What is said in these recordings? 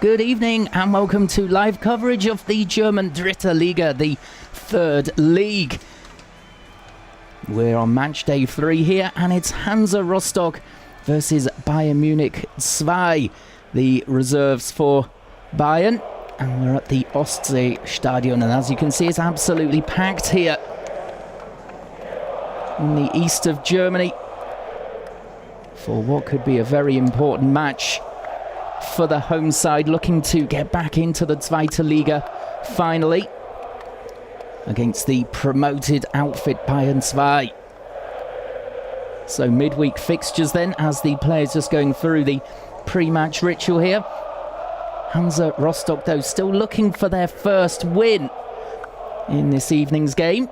Good evening and welcome to live coverage of the German Dritte Liga, the third league. We're on match day 3 here and it's Hansa Rostock versus Bayern Munich 2, the reserves for Bayern. And we're at the Ostsee Stadion, and as you can see, it's absolutely packed here in the east of Germany for what could be a very important match for the home side, looking to get back into the Zweite Liga finally against the promoted outfit Bayern 2. So midweek fixtures then, as the players just going through the pre-match ritual here. Hansa Rostock, though, still looking for their first win in this evening's game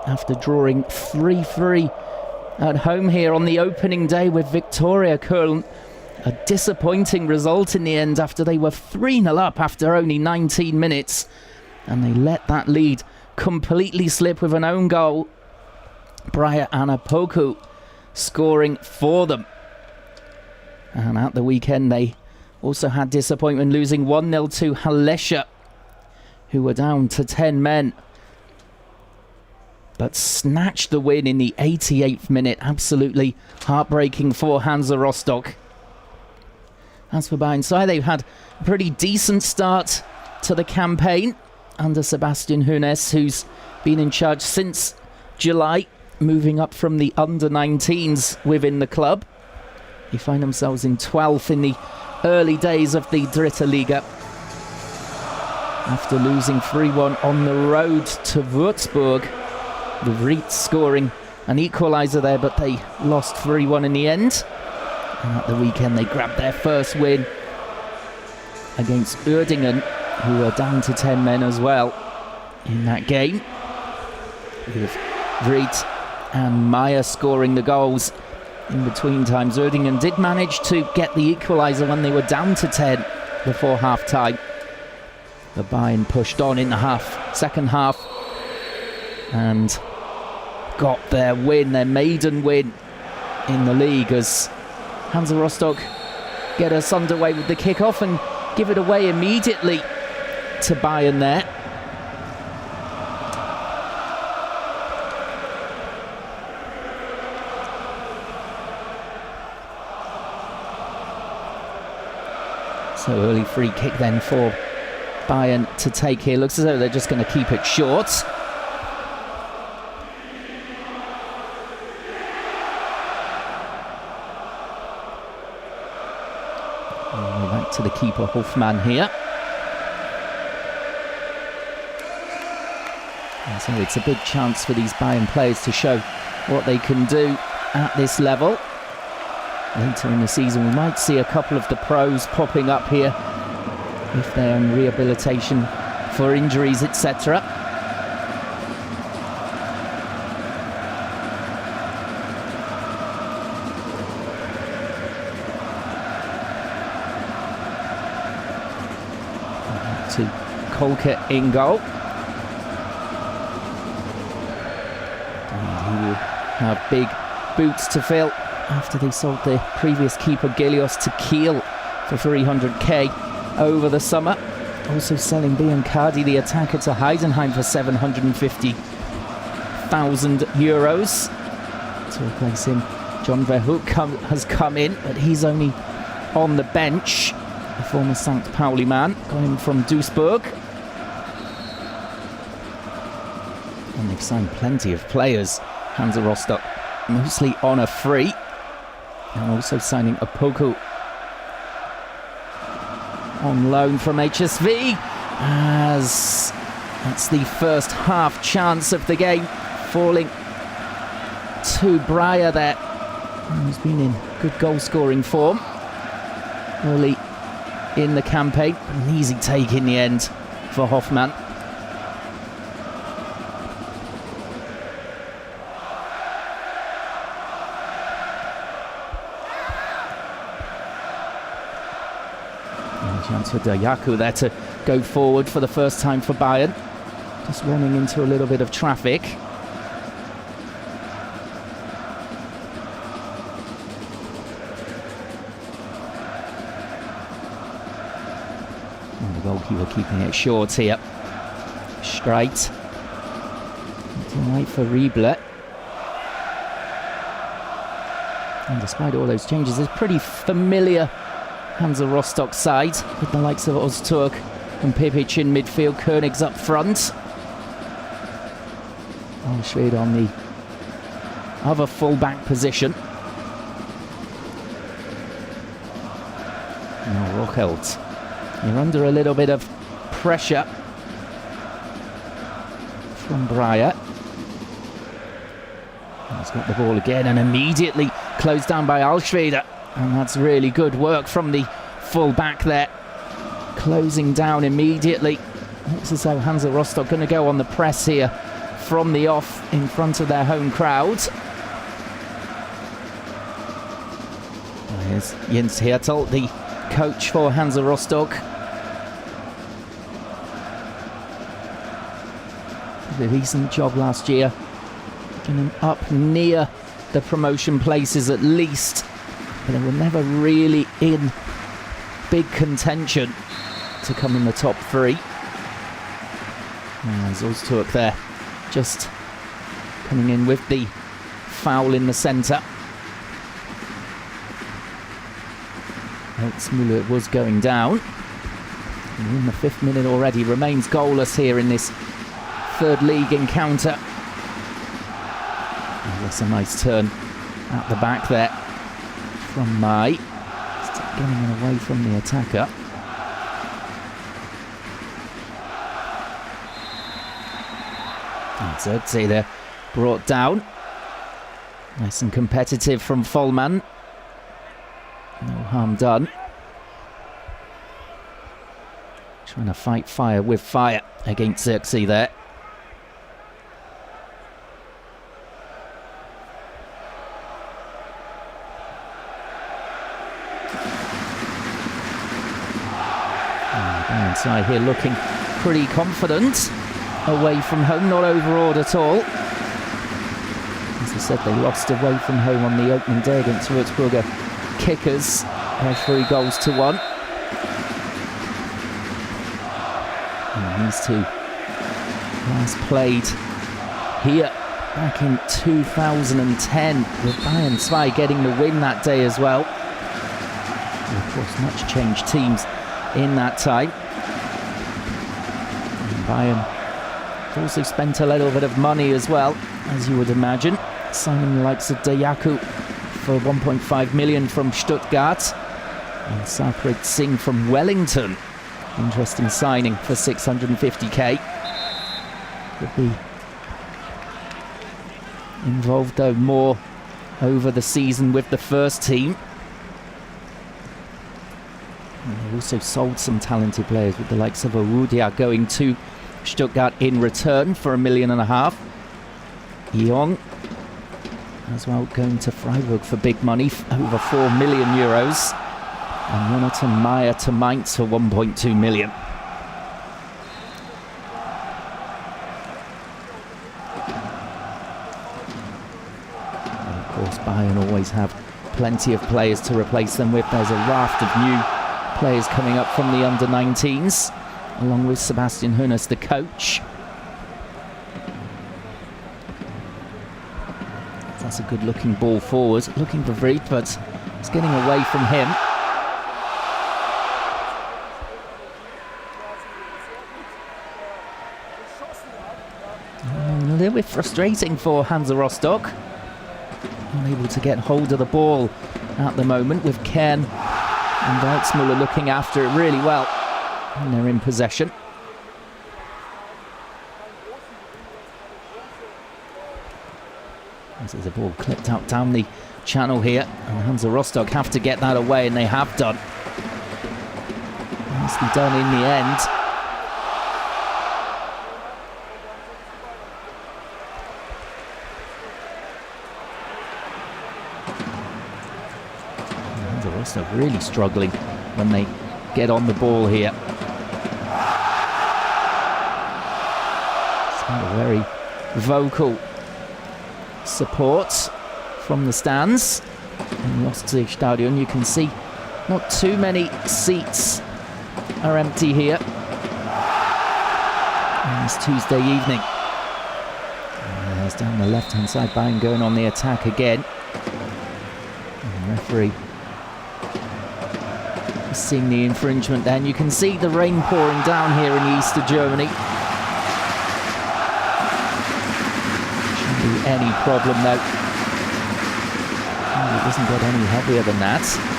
after drawing 3-3 at home here on the opening day with Viktoria Köln. A disappointing result in the end after they were 3-0 up after only 19 minutes. And they let that lead completely slip with an own goal. Briar Anapoku scoring for them. And at the weekend they also had disappointment, losing 1-0 to Halesha, who were down to 10 men. But snatched the win in the 88th minute. Absolutely heartbreaking for Hansa Rostock. As for Bayern 2, they've had a pretty decent start to the campaign under Sebastian Hoeneß, who's been in charge since July, moving up from the under-19s within the club. They find themselves in 12th in the early days of the Dritte Liga after losing 3-1 on the road to Würzburg. The Vries scoring an equaliser there, but they lost 3-1 in the end. And at the weekend they grabbed their first win against Uerdingen, who were down to 10 men as well in that game, with Vries and Meyer scoring the goals in between times. Uerdingen did manage to get the equaliser when they were down to 10 before half-time. The Bayern pushed on in the second half, and got their win, their maiden win in the league, as Hansa Rostock get us underway with the kick-off and give it away immediately to Bayern there. So early free kick then for Bayern to take here. Looks as though they're just going to keep it short. Back to the keeper Hofmann here. And so it's a big chance for these Bayern players to show what they can do at this level. Later in the season we might see a couple of the pros popping up here if they're in rehabilitation for injuries, etc. To Kolke in goal. And he will have big boots to fill after they sold the previous keeper Gelios to Kiel for 300k over the summer. Also selling Biancardi, the attacker, to Heidenheim for 750,000 euros. To replace him, John Verhoek has come in, but he's only on the bench. The former St. Pauli man, got him from Duisburg. And they've signed plenty of players, Hansa Rostock, mostly on a free. And also signing Opoku on loan from HSV, as that's the first half chance of the game falling to Breyer there, who's been in good goal scoring form early in the campaign. An easy take in the end for Hofmann. And a chance for Dayaku there to go forward for the first time for Bayern. Just running into a little bit of traffic. The goalkeeper keeping it short here. Straight. Right for Riebler. And despite all those changes, it's pretty familiar Hansa Rostock side with the likes of Ozturk and Pepic in midfield, Koenig's up front. Alschwede on the other full-back position. Now Rochelt. You're under a little bit of pressure from Breyer. He's got the ball again and immediately closed down by Alschwede. And that's really good work from the full-back there. Closing down immediately. Looks as though Hansa Rostock going to go on the press here from the off in front of their home crowd. Here's Jens Hertel, the coach for Hansa Rostock. Did a decent job last year, getting up near the promotion places at least, but they were never really in big contention to come in the top three. There's Ozturk there, just coming in with the foul in the centre. Müller was going down. And in the 5th minute already, remains goalless here in this third league encounter. Oh, that's a nice turn at the back there from Mai. Getting away from the attacker. And Zertze there brought down. Nice and competitive from Vollmann. No harm done. Trying to fight fire with fire against Zertze there. Side here looking pretty confident away from home, not overawed at all. As I said, they lost away from home on the opening day against Würzburger Kickers by 3-1. And these two last played here back in 2010 with Bayern 2 getting the win that day as well. And of course, much changed teams in that time. Bayern also spent a little bit of money as well, as you would imagine, signing the likes of Dayaku for 1.5 million from Stuttgart and Sarpreet Singh from Wellington. Interesting signing for 650k. Could be involved though more over the season with the first team. And they also sold some talented players with the likes of Orudia going to Stuttgart in return for $1.5 million. Young as well going to Freiburg for big money, over €4 million. And Jonathan Meyer to Mainz for 1.2 million. And of course, Bayern always have plenty of players to replace them with. There's a raft of new players coming up from the under-19s. Along with Sebastian Hoeneß, the coach. That's a good looking ball forward. Looking for Vreet, but it's getting away from him. A little bit frustrating for Hansa Rostock. Unable to get hold of the ball at the moment, with Kern and Weitzmüller looking after it really well. And they're in possession. This is a ball clipped out down the channel here, and Hansa Rostock have to get that away, and they have done. Nicely done in the end. Hansa Rostock really struggling when they get on the ball here. A very vocal support from the stands in the Ostseestadion. You can see not too many seats are empty here on this Tuesday evening. And there's down the left-hand side, Bayern going on the attack again. And the referee is seeing the infringement then. You can see the rain pouring down here in the east of Germany. Shouldn't be any problem though. Oh, it doesn't get any heavier than that.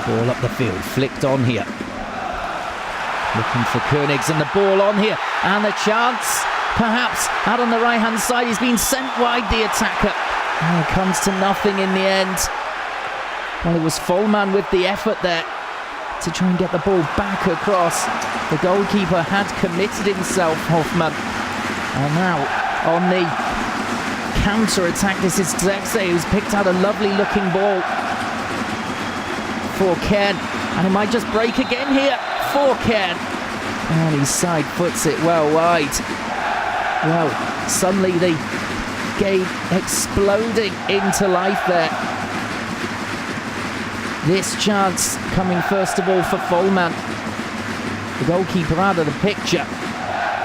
Ball up the field, flicked on here. Looking for Koenigs and the ball on here. And the chance, perhaps, out on the right-hand side. He's been sent wide, the attacker. And it comes to nothing in the end. Well, it was Vollmann with the effort there to try and get the ball back across. The goalkeeper had committed himself, Hoffmann. And now, on the counter-attack, this is Zexay, who's picked out a lovely-looking ball for Ken, and it might just break again here for Ken, and he side foots it well wide. Well, suddenly the game exploding into life there. This chance coming first of all for Vollmann, the goalkeeper out of the picture,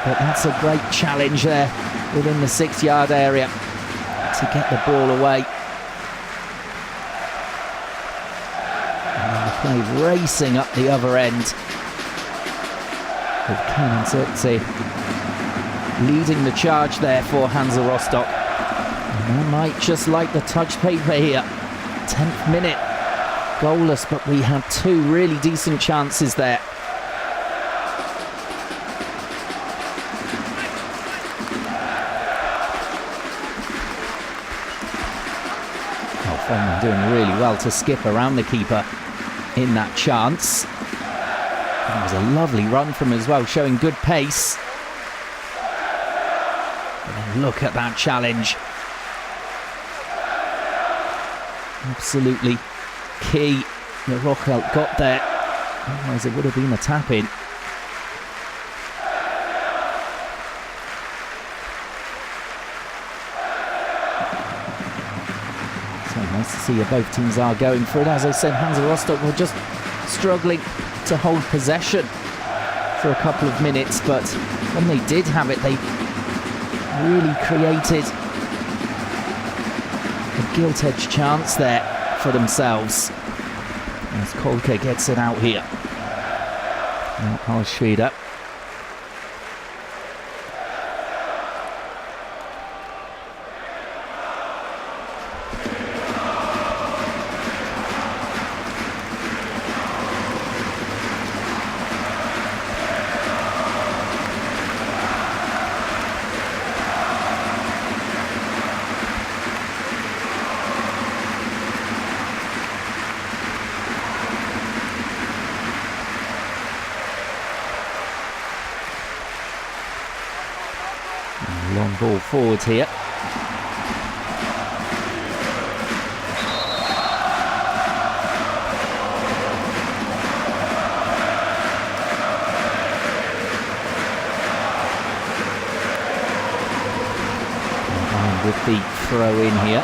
but that's a great challenge there within the 6-yard area to get the ball away. Play racing up the other end with Ken and Zirkzee leading the charge there for Hansa Rostock. And they might just like the touch paper here. 10th minute, goalless, but we had two really decent chances there. Oh, Vollmann doing really well to skip around the keeper in that chance. It was a lovely run from him as well, showing good pace. And look at that challenge. Absolutely key that Rochelt got there. Otherwise it would have been a tap-in. Nice to see how both teams are going for it. As I said, Hansa Rostock were just struggling to hold possession for a couple of minutes, but when they did have it, they really created a gilt-edged chance there for themselves. As Kolke gets it out here. Now Alschweder. Long ball forward here. And with the throw in here.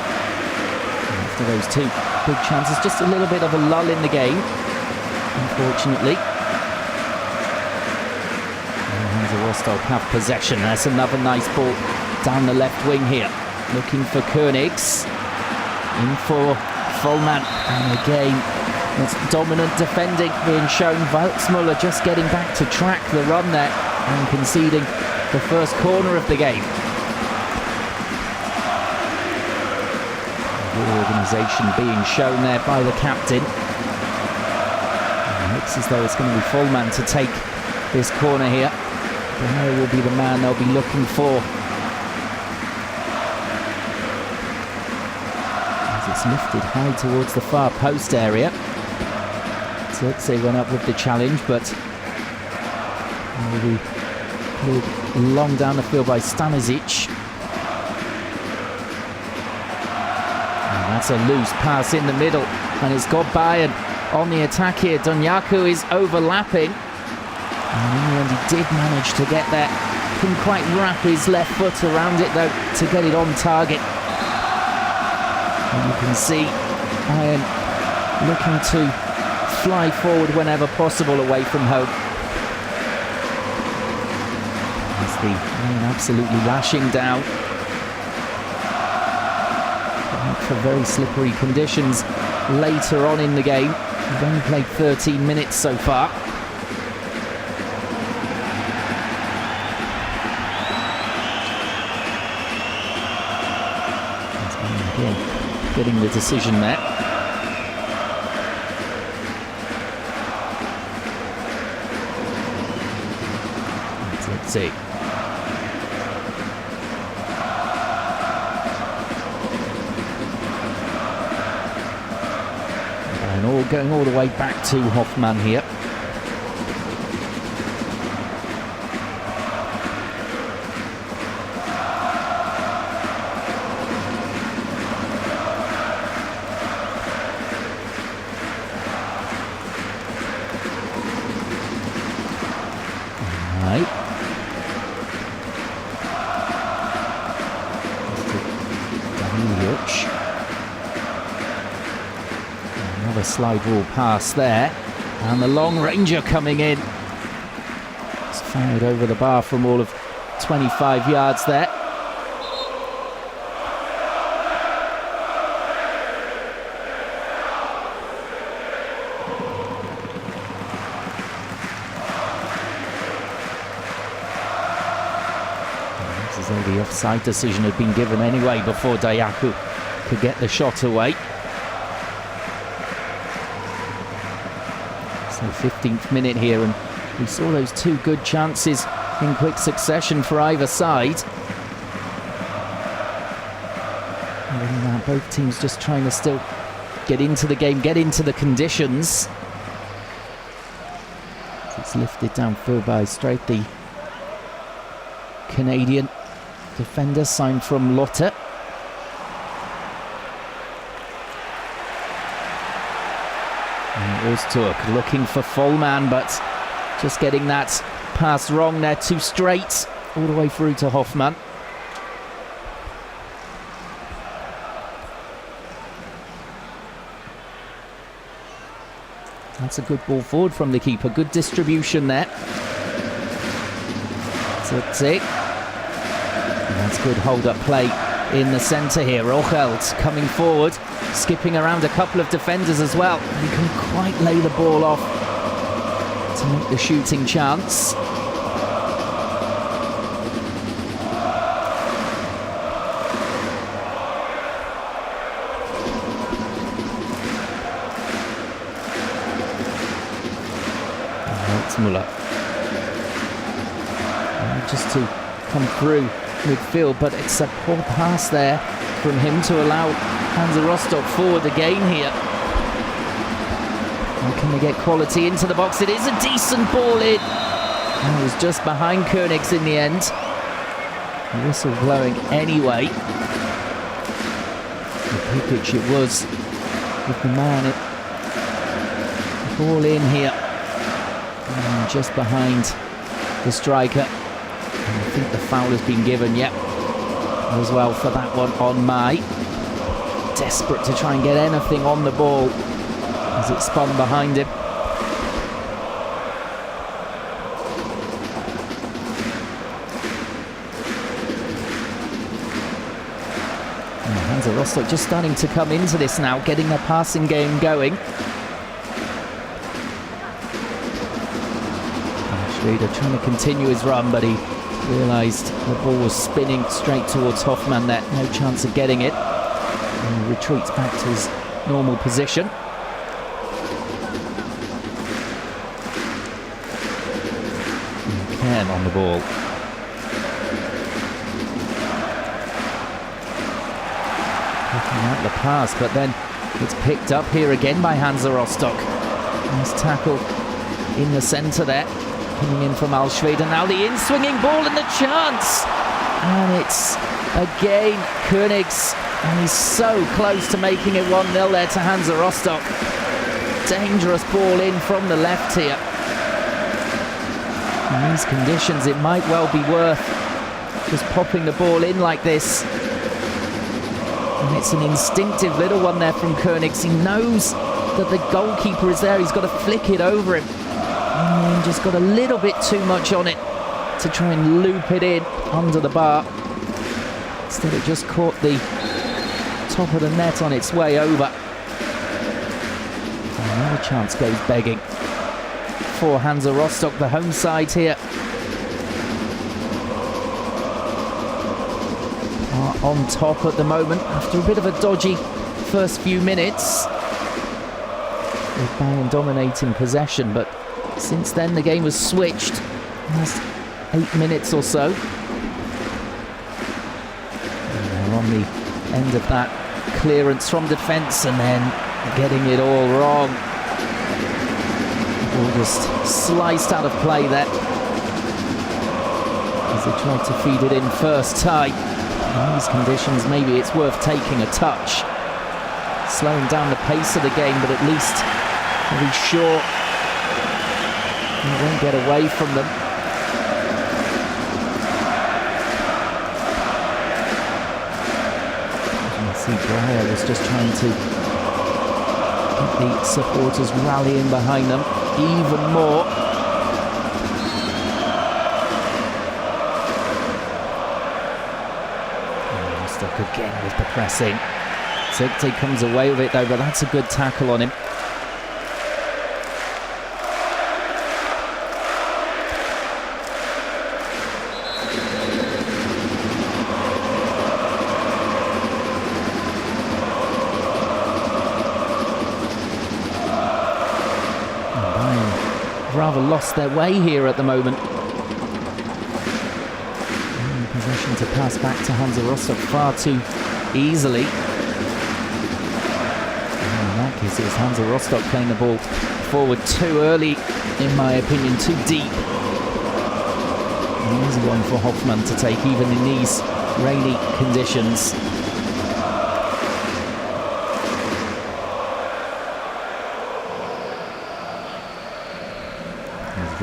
After those two big chances, just a little bit of a lull in the game, unfortunately. Hansa Rostock have possession. There's another nice ball down the left wing here. Looking for Koenigs. In for Vollmann. And again, it's dominant defending being shown. Waltzmüller just getting back to track the run there and conceding the first corner of the game. Good organisation being shown there by the captain. And it looks as though it's going to be Vollmann to take this corner here. Bernard will be the man they'll be looking for. As it's lifted high towards the far post area. Zirkzee went up with the challenge, but will be pulled long down the field by Stanisic. And that's a loose pass in the middle, and it's got Bayern on the attack here. Donyaku is overlapping. And in the end, he did manage to get there. Couldn't quite wrap his left foot around it, though, to get it on target. And you can see Bayern looking to fly forward whenever possible away from home. As the rain absolutely lashing down. For very slippery conditions later on in the game. We've only played 13 minutes so far. Again, getting the decision there. Let's see. And all going all the way back to Hoffmann here. Another slide rule pass there, and the long ranger coming in. It's fired over the bar from all of 25 yards there. It's as though the offside decision had been given anyway before Dayaku could get the shot away. So 15th minute here, and we saw those two good chances in quick succession for either side. And both teams just trying to still get into the game, get into the conditions. It's lifted downfield by straight the Canadian defender, signed from Lotte. Rostock looking for Vollmann, but just getting that pass wrong there, too straight, all the way through to Hoffmann. That's a good ball forward from the keeper, good distribution there. That's it. And that's good hold-up play in the centre here. Rochelt coming forward, skipping around a couple of defenders as well. He can quite lay the ball off to make the shooting chance. Muller. Just to come through midfield, but it's a poor pass there from him to allow Hansa Rostock forward again here. How can they get quality into the box? It is a decent ball in. And it was just behind Königs in the end. The whistle blowing anyway. The Pikic it was with the man. The ball in here. And just behind the striker. And I think the foul has been given, yep, as well for that one on Mai. Desperate to try and get anything on the ball as it spun behind him. And Hansa Rostock just starting to come into this now, getting their passing game going. Schrader trying to continue his run, but he realised the ball was spinning straight towards Hoffmann there. No chance of getting it. And he retreats back to his normal position. Ken on the ball. Picking out the pass, but then it's picked up here again by Hansa Rostock. Nice tackle in the centre there. Coming in from Alschwede, and now the in-swinging ball and the chance! And it's again Königs, and he's so close to making it 1-0 there to Hansa Rostock. Dangerous ball in from the left here. In these conditions, it might well be worth just popping the ball in like this. And it's an instinctive little one there from Koenigs. He knows that the goalkeeper is there. He's got to flick it over him. And just got a little bit too much on it to try and loop it in under the bar. Instead it just caught the top of the net on its way over. Another chance goes begging for Hansa Rostock, the home side here. Are on top at the moment after a bit of a dodgy first few minutes, with Bayern dominating possession, but since then the game was switched. Last 8 minutes or so. And they're on the end of that clearance from defence and then getting it all wrong. All just sliced out of play there as they tried to feed it in first time. In these conditions, maybe it's worth taking a touch, slowing down the pace of the game, but at least be sure you won't get away from them. Breyer was just trying to get the supporters rallying behind them even more. Rostock again with the pressing. Zirkzee comes away with it though, but that's a good tackle on him. Rather lost their way here at the moment. In position to pass back to Hansa Rostock far too easily. And in that case, it was Hansa Rostock playing the ball forward too early, in my opinion, too deep. An easy one for Hoffmann to take, even in these rainy conditions.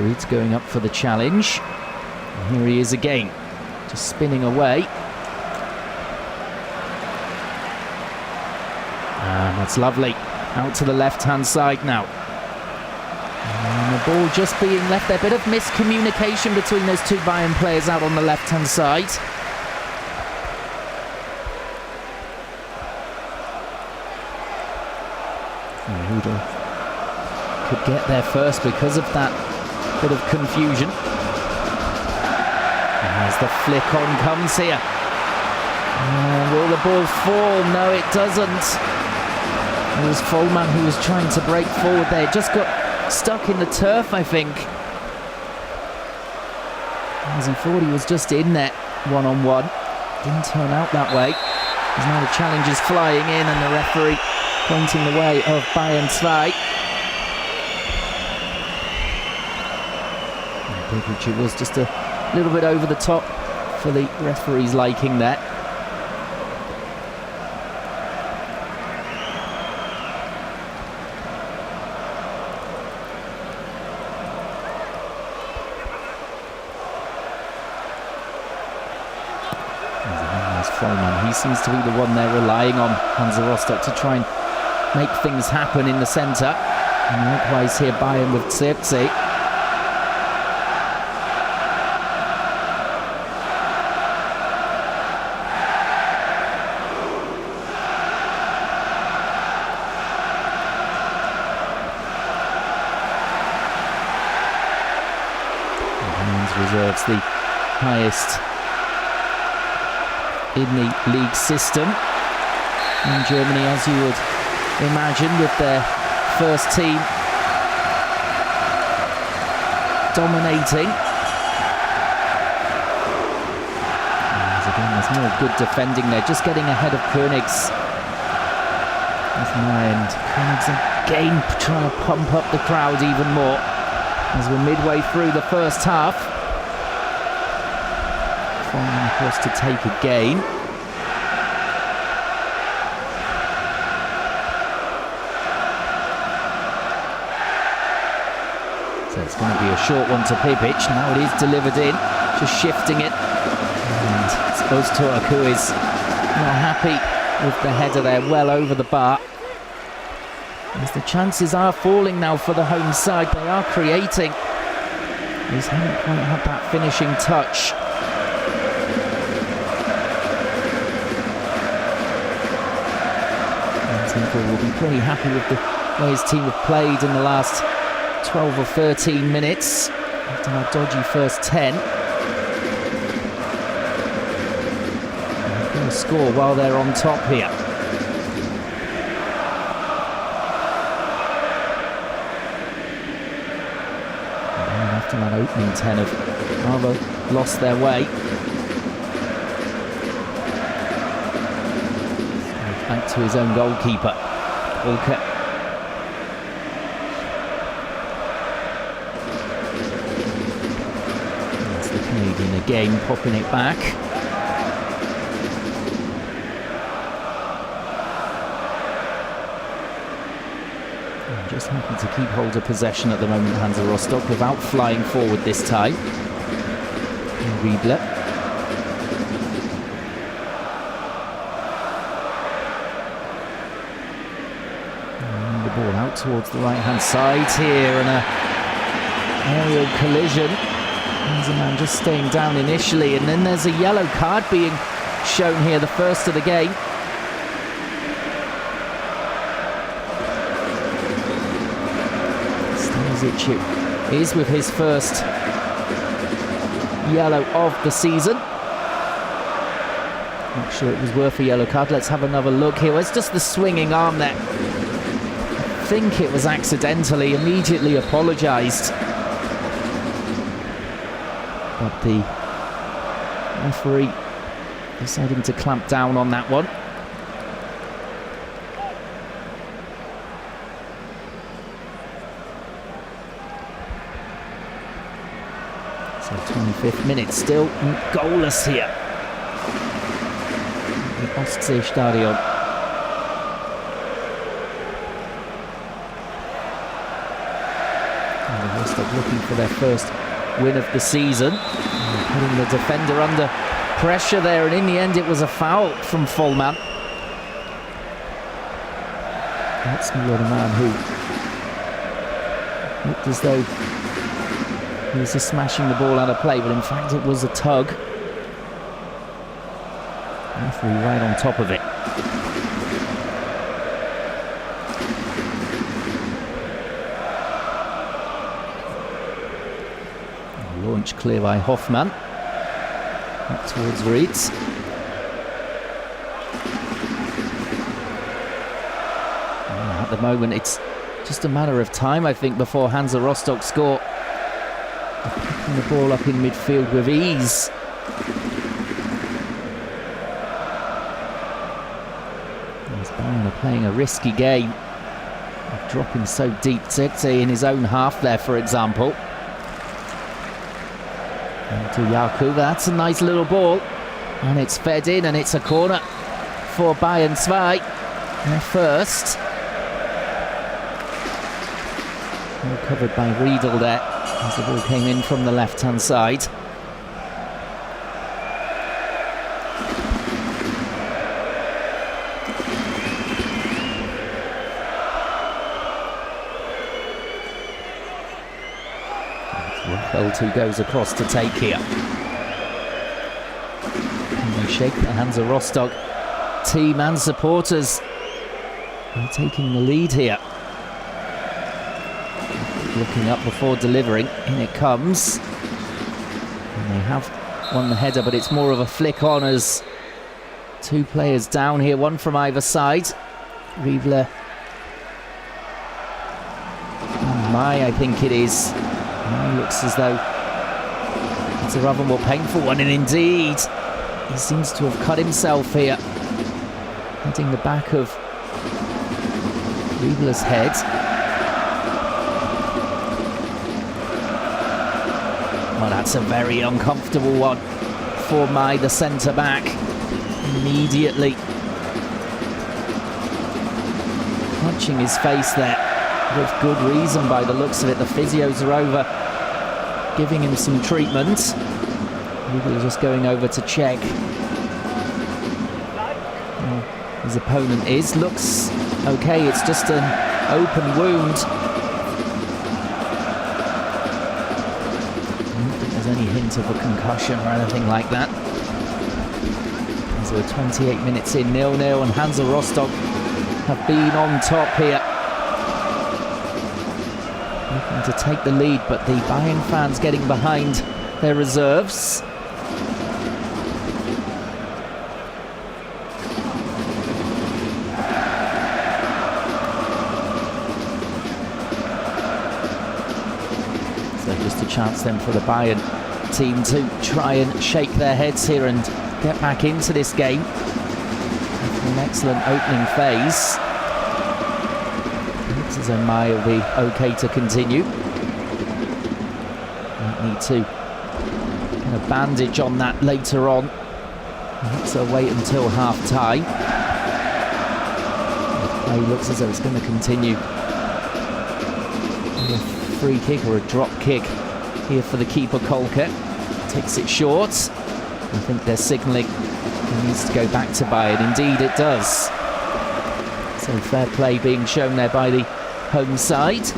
It's going up for the challenge. And here he is again, just spinning away. And that's lovely. Out to the left-hand side now. And the ball just being left there. Bit of miscommunication between those two Bayern players out on the left-hand side. Rudel could get there first because of that bit of confusion. As the flick on comes here. Will the ball fall? No, it doesn't. It was Vollmann who was trying to break forward there. Just got stuck in the turf, I think. As he thought he was just in there one-on-one. Didn't turn out that way. As now the challenge is flying in and the referee pointing the way of Bayern 2. It was just a little bit over the top for the referee's liking there. Vollmann, he seems to be the one they're relying on, Hansa Rostock, to try and make things happen in the centre. And likewise here Bayern with Zirkzee. Reserves the highest in the league system in Germany, as you would imagine, with their first team dominating. And again, there's more good defending there, just getting ahead of Koenigs. And Koenigs again trying to pump up the crowd even more as we're midway through the first half. Falling across to take again. So it's going to be a short one to Pipic. Now it is delivered in, just shifting it. And it's Öztürk who is not happy with the header there, well over the bar. As the chances are falling now for the home side, they are creating. They just haven't quite had that finishing touch. People will be pretty happy with the way his team have played in the last 12 or 13 minutes after that dodgy first 10. They're going to score while they're on top here. And after that opening 10 have rather lost their way. Back to his own goalkeeper, Walker. That's the Canadian again, popping it back. And just happy to keep hold of possession at the moment, Hansa Rostock, without flying forward this time. Riedler. Ball out towards the right-hand side here, and an aerial collision. There's a man just staying down initially, and then there's a yellow card being shown here, the first of the game. Stanisic is with his first yellow of the season. Not sure it was worth a yellow card. Let's have another look here. It's just the swinging arm there. I think it was accidentally, immediately apologised, but the referee deciding to clamp down on that one. So 25th minute still goalless here at the Ostseestadion. Rostock looking for their first win of the season, putting the defender under pressure there, and in the end it was a foul from Vollmann. That's the other man who looked as though he was just smashing the ball out of play, but in fact it was a tug. Referee right on top of it. Launch clear by Hoffmann. Up towards Reeds. At the moment it's just a matter of time, I think, before Hansa Rostock score. Picking the ball up in midfield with ease. As Bayern are playing a risky game, dropping so deep. Zirkzee in his own half there, for example. To Jakub, that's a nice little ball, and it's fed in, and it's a corner for Bayern 2. Their first. Well covered by Riedel there as the ball came in from the left-hand side. Who goes across to take here. And they shake the Hansa Rostock team and supporters. They're taking the lead here. Looking up before delivering. In it comes. And they have won the header, but it's more of a flick on as two players down here, one from either side. Riedler. I think it is. Now looks as though it's a rather more painful one, and indeed he seems to have cut himself here, hitting the back of Riedler's head. Well, that's a very uncomfortable one for the centre-back. Immediately clutching his face there, with good reason by the looks of it. The physios are over, giving him some treatment. Riedler just going over to check. his opponent is. Looks okay, it's just an open wound. I don't think there's any hint of a concussion or anything like that. So we're 28 minutes in, 0-0, and Hansa Rostock have been on top here. Looking to take the lead, but the Bayern fans getting behind their reserves. So just a chance then for the Bayern team to try and shake their heads here and get back into this game. After an excellent opening phase. So Mai will be okay to continue. Might need to get a bandage on that later on. So wait until half time. Play looks as though it's going to continue. A free kick or a drop kick here for the keeper Kolke. Takes it short. I think they're signalling it needs to go back to Bayern. Indeed it does. So fair play being shown there by the home side. So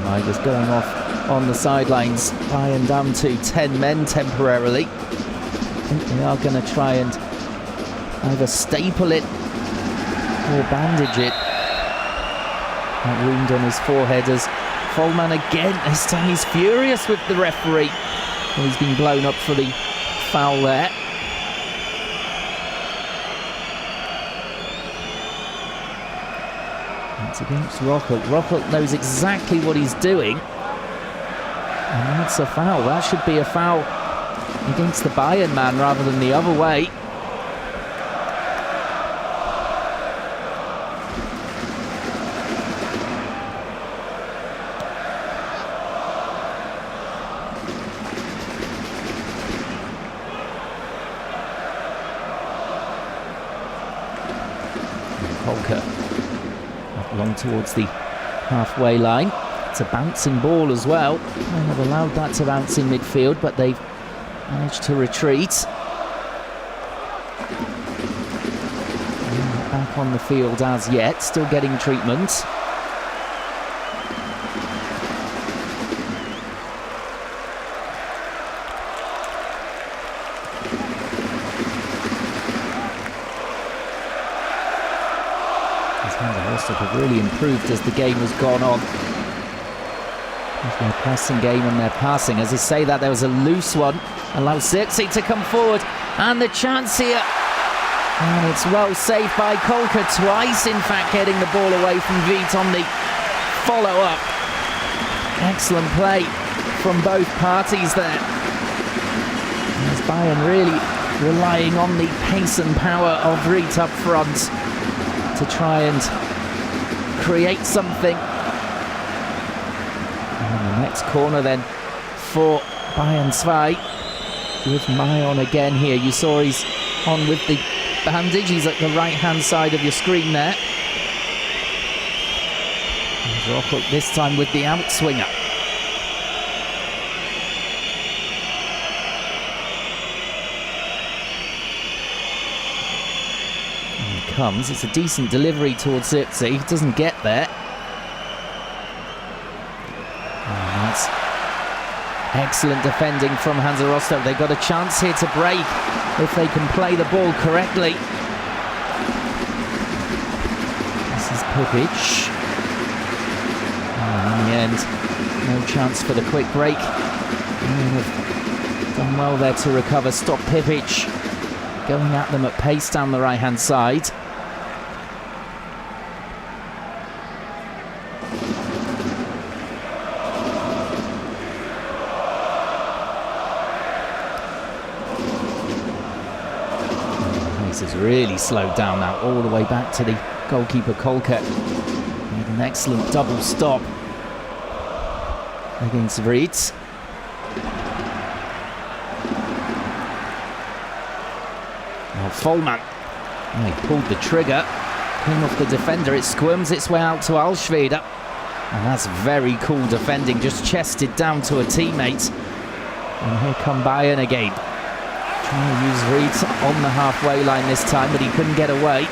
Miger's going off on the sidelines. Bayern down to 10 men temporarily. I think they are going to try and either staple it or bandage it. That wound on his forehead as Vollmann again, this time he's furious with the referee. Well, he's been blown up for the foul there. It's against Rockelt. Rockelt knows exactly what he's doing. And that's a foul. That should be a foul against the Bayern man rather than the other way. Kolke along towards the halfway line. It's a bouncing ball as well. They have allowed that to bounce in midfield, but they've managed to retreat. Not back on the field as yet, still getting treatment. Hansa Rostock have really improved as the game has gone on. With their pressing game and their passing. As I say that, there was a loose one. Allows Zirkzee to come forward. And the chance here. And it's well saved by Kolke twice, in fact, getting the ball away from Veit on the follow-up. Excellent play from both parties there. As Bayern really relying on the pace and power of Veit up front to try and create something. And the next corner then for Bayern 2 with Mai on again here. You saw he's on with the bandage. He's at the right hand side of your screen there. And Rockelt this time with the outswinger. Comes. It's a decent delivery towards Zirkzee. He doesn't get there. And that's excellent defending from Hansa Rostock. They've got a chance here to break if they can play the ball correctly. This is Pipic. And in the end, no chance for the quick break. They've done well there to recover. Stop Pipic going at them at pace down the right-hand side. Has really slowed down now, all the way back to the goalkeeper Kolke. Made an excellent double stop against Veit. Now Vollmann, he pulled the trigger, came off the defender, it squirms its way out to Alschweder. And that's very cool defending, just chested down to a teammate. And here come Bayern again. Trying to use Reed on the halfway line this time, but he couldn't get away.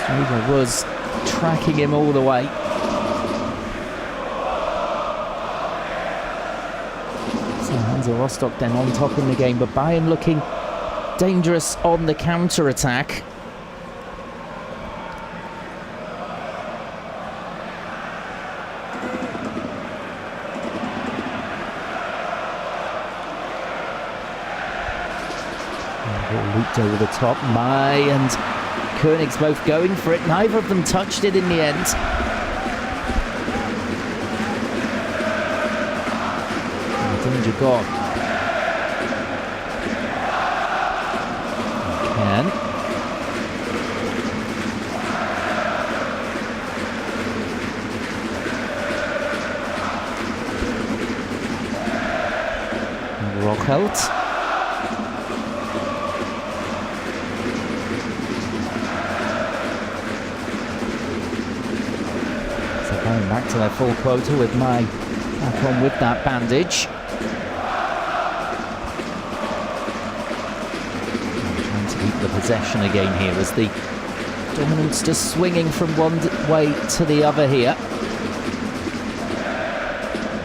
Strieber was tracking him all the way. So Hansa Rostock then on top in the game, but Bayern looking dangerous on the counter-attack. Looped over the top. Mai and Koenig's both going for it. Neither of them touched it in the end. Danger gone. Ken. Rochelt. Back to their full quota with Mai back on with that bandage. Trying to keep the possession again here as the dominance just swinging from one way to the other here.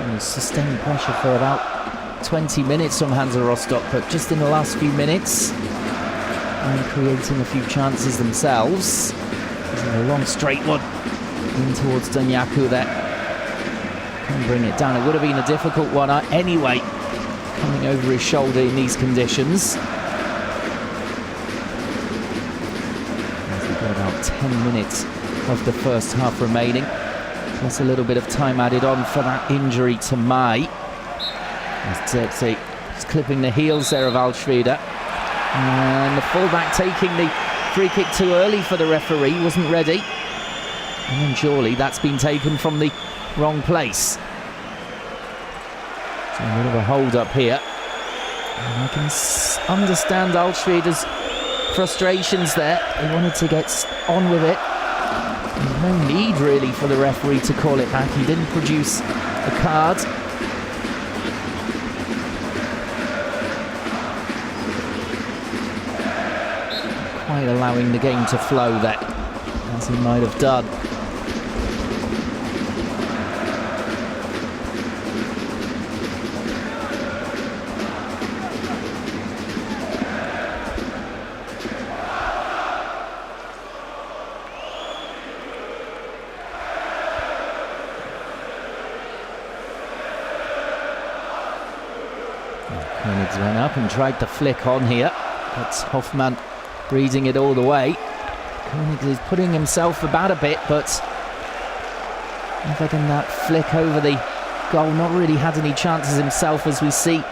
And sustained pressure for about 20 minutes from Hansa Rostock, but just in the last few minutes and creating a few chances themselves. A long straight one in towards Danyaku there. Can bring it down. It would have been a difficult one anyway, coming over his shoulder in these conditions. As we've got about 10 minutes of the first half remaining, plus a little bit of time added on for that injury to Mai. As Zirkzee is clipping the heels there of Alschweder. And the fullback taking the free kick too early for the referee, wasn't ready. And then Jawley, that's been taken from the wrong place. So a bit of a hold up here. And I can understand Alschweder's frustrations there. He wanted to get on with it. And no need really for the referee to call it back. He didn't produce a card. Quite allowing the game to flow there, as he might have done. Koenigs went up and tried to flick on here. That's Hoffmann reading it all the way. Koenig is putting himself about a bit, but never can that flick over the goal. Not really had any chances himself, as we see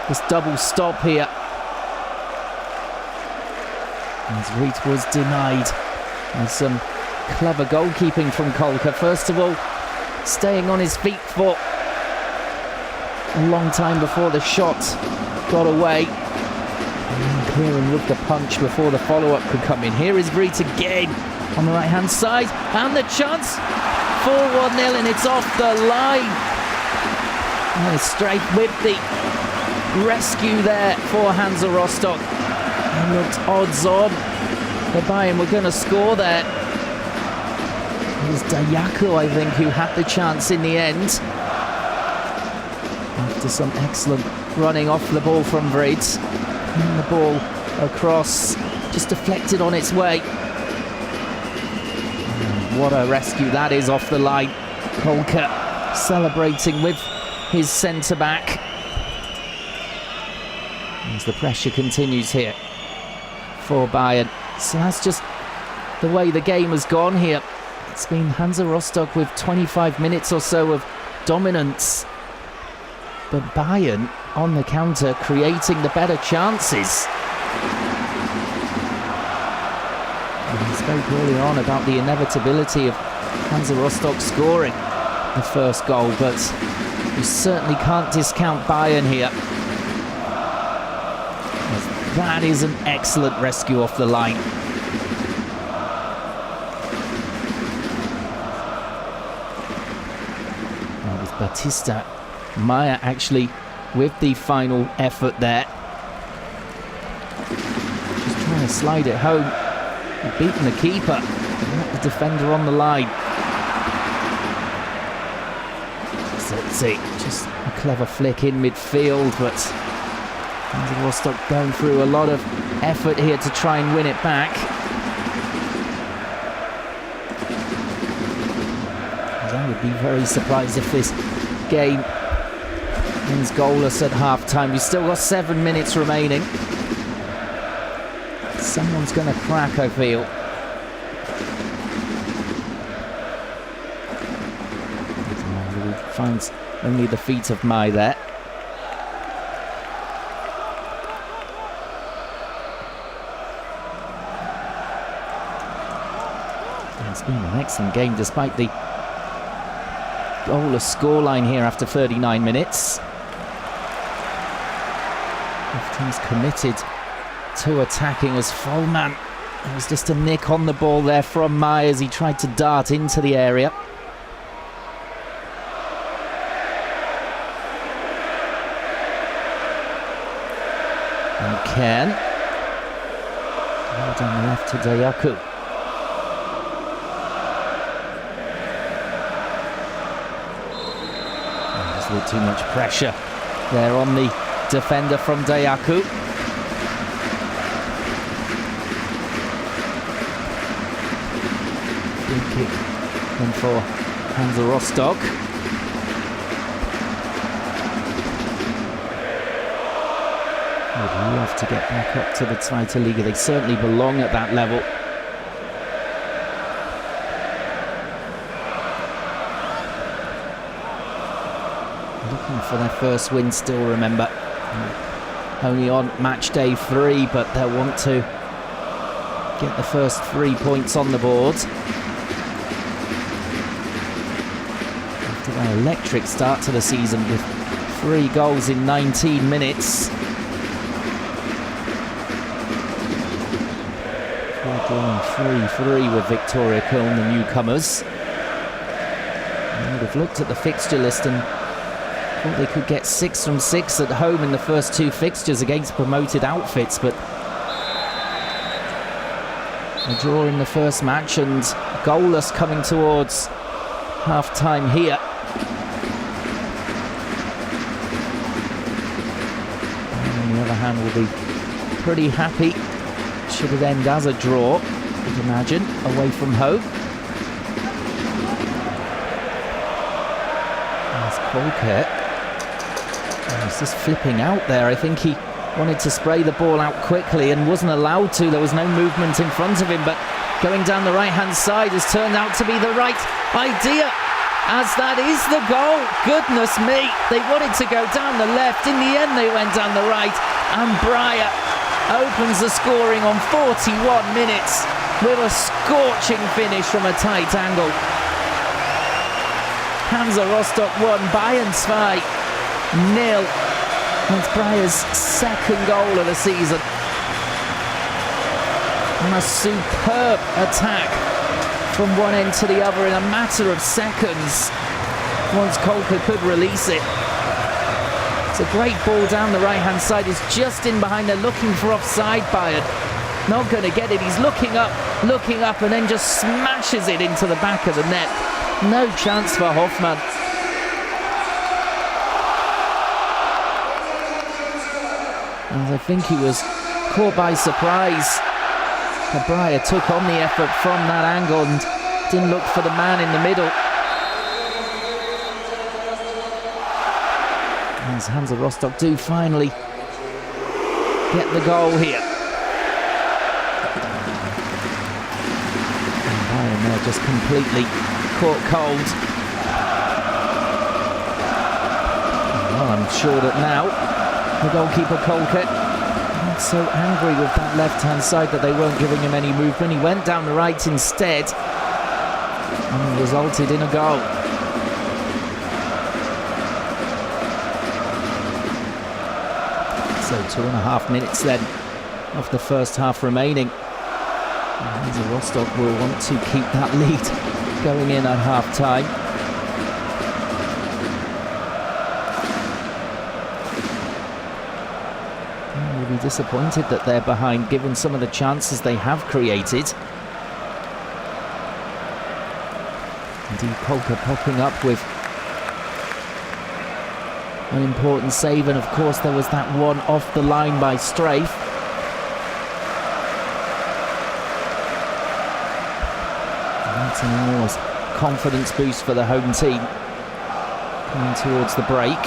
this double stop here. As Reet was denied. And some clever goalkeeping from Kolka. First of all, staying on his feet for a long time before the shot got away. And clearing with the punch before the follow-up could come in. Here is Reet again on the right-hand side. And the chance for 1-0, and it's off the line. And straight with the rescue there for Hansa Rostock. It looked odds on. The Bayern were going to score there. It was Dayaku, I think, who had the chance in the end. After some excellent running off the ball from Vreet. And the ball across, just deflected on its way. And what a rescue that is off the line. Kolka celebrating with his centre-back. As the pressure continues here for Bayern. So that's just the way the game has gone here. It's been Hansa Rostock with 25 minutes or so of dominance. But Bayern on the counter, creating the better chances. And he spoke early on about the inevitability of Hansa Rostock scoring the first goal, but you certainly can't discount Bayern here. That is an excellent rescue off the line. Batista Maya actually with the final effort there. Just trying to slide it home. Beating the keeper, not the defender on the line. Zetsy, just a clever flick in midfield, but Hansa Rostock going through a lot of effort here to try and win it back. I would be very surprised if this game ends goalless at half-time. We've still got 7 minutes remaining. Someone's going to crack, I feel. Finds only the feet of Mai there. It's been an excellent game despite the goalless scoreline here after 39 minutes. Both teams committed to attacking as Follman. There was just a nick on the ball there from Mai as he tried to dart into the area. And Ken. Well down the left to Dayaku. Just a little too much pressure there on the defender from Dayaku. Free kick in for Hansa Rostock. Would love to get back up to the Zweite Liga. They certainly belong at that level. Looking for their first win still, remember. Only on match day 3, but they'll want to get the first 3 points on the board. After that electric start to the season with 3 goals in 19 minutes. Drawing 3-3 with Victoria Köln, the newcomers. And they would have looked at the fixture list and thought they could get 6 from 6 at home in the first 2 fixtures against promoted outfits, but a draw in the first match and goalless coming towards half-time here. And on the other hand, we'll be pretty happy. Should it end as a draw, I'd imagine, away from home. There's Kolke. He's just flipping out there. I think he wanted to spray the ball out quickly and wasn't allowed to. There was no movement in front of him, but going down the right-hand side has turned out to be the right idea, as that is the goal. Goodness me, they wanted to go down the left. In the end, they went down the right, and Breyer opens the scoring on 41 minutes with a scorching finish from a tight angle. Hansa Rostock 1, Bayern 2-0. It's Breyer's second goal of the season. And a superb attack from one end to the other in a matter of seconds once Kolke could release it. It's a great ball down the right-hand side. It's just in behind. They're looking for offside, Bayern. Not going to get it. He's looking up, and then just smashes it into the back of the net. No chance for Hoffmann. And I think he was caught by surprise. Breyer took on the effort from that angle and didn't look for the man in the middle. As Hansa Rostock do finally get the goal here. And Bayern there just completely caught cold. Well, I'm sure that now the goalkeeper Kolke not so angry with that left-hand side that they weren't giving him any movement. He went down the right instead and resulted in a goal. So 2.5 minutes then of the first half remaining. Hansa Rostock will want to keep that lead going in at half-time. disappointed that they're behind, given some of the chances they have created. Indeed, Kolka popping up with an important save, and of course there was that one off the line by Strafe. And that's an enormous confidence boost for the home team coming towards the break.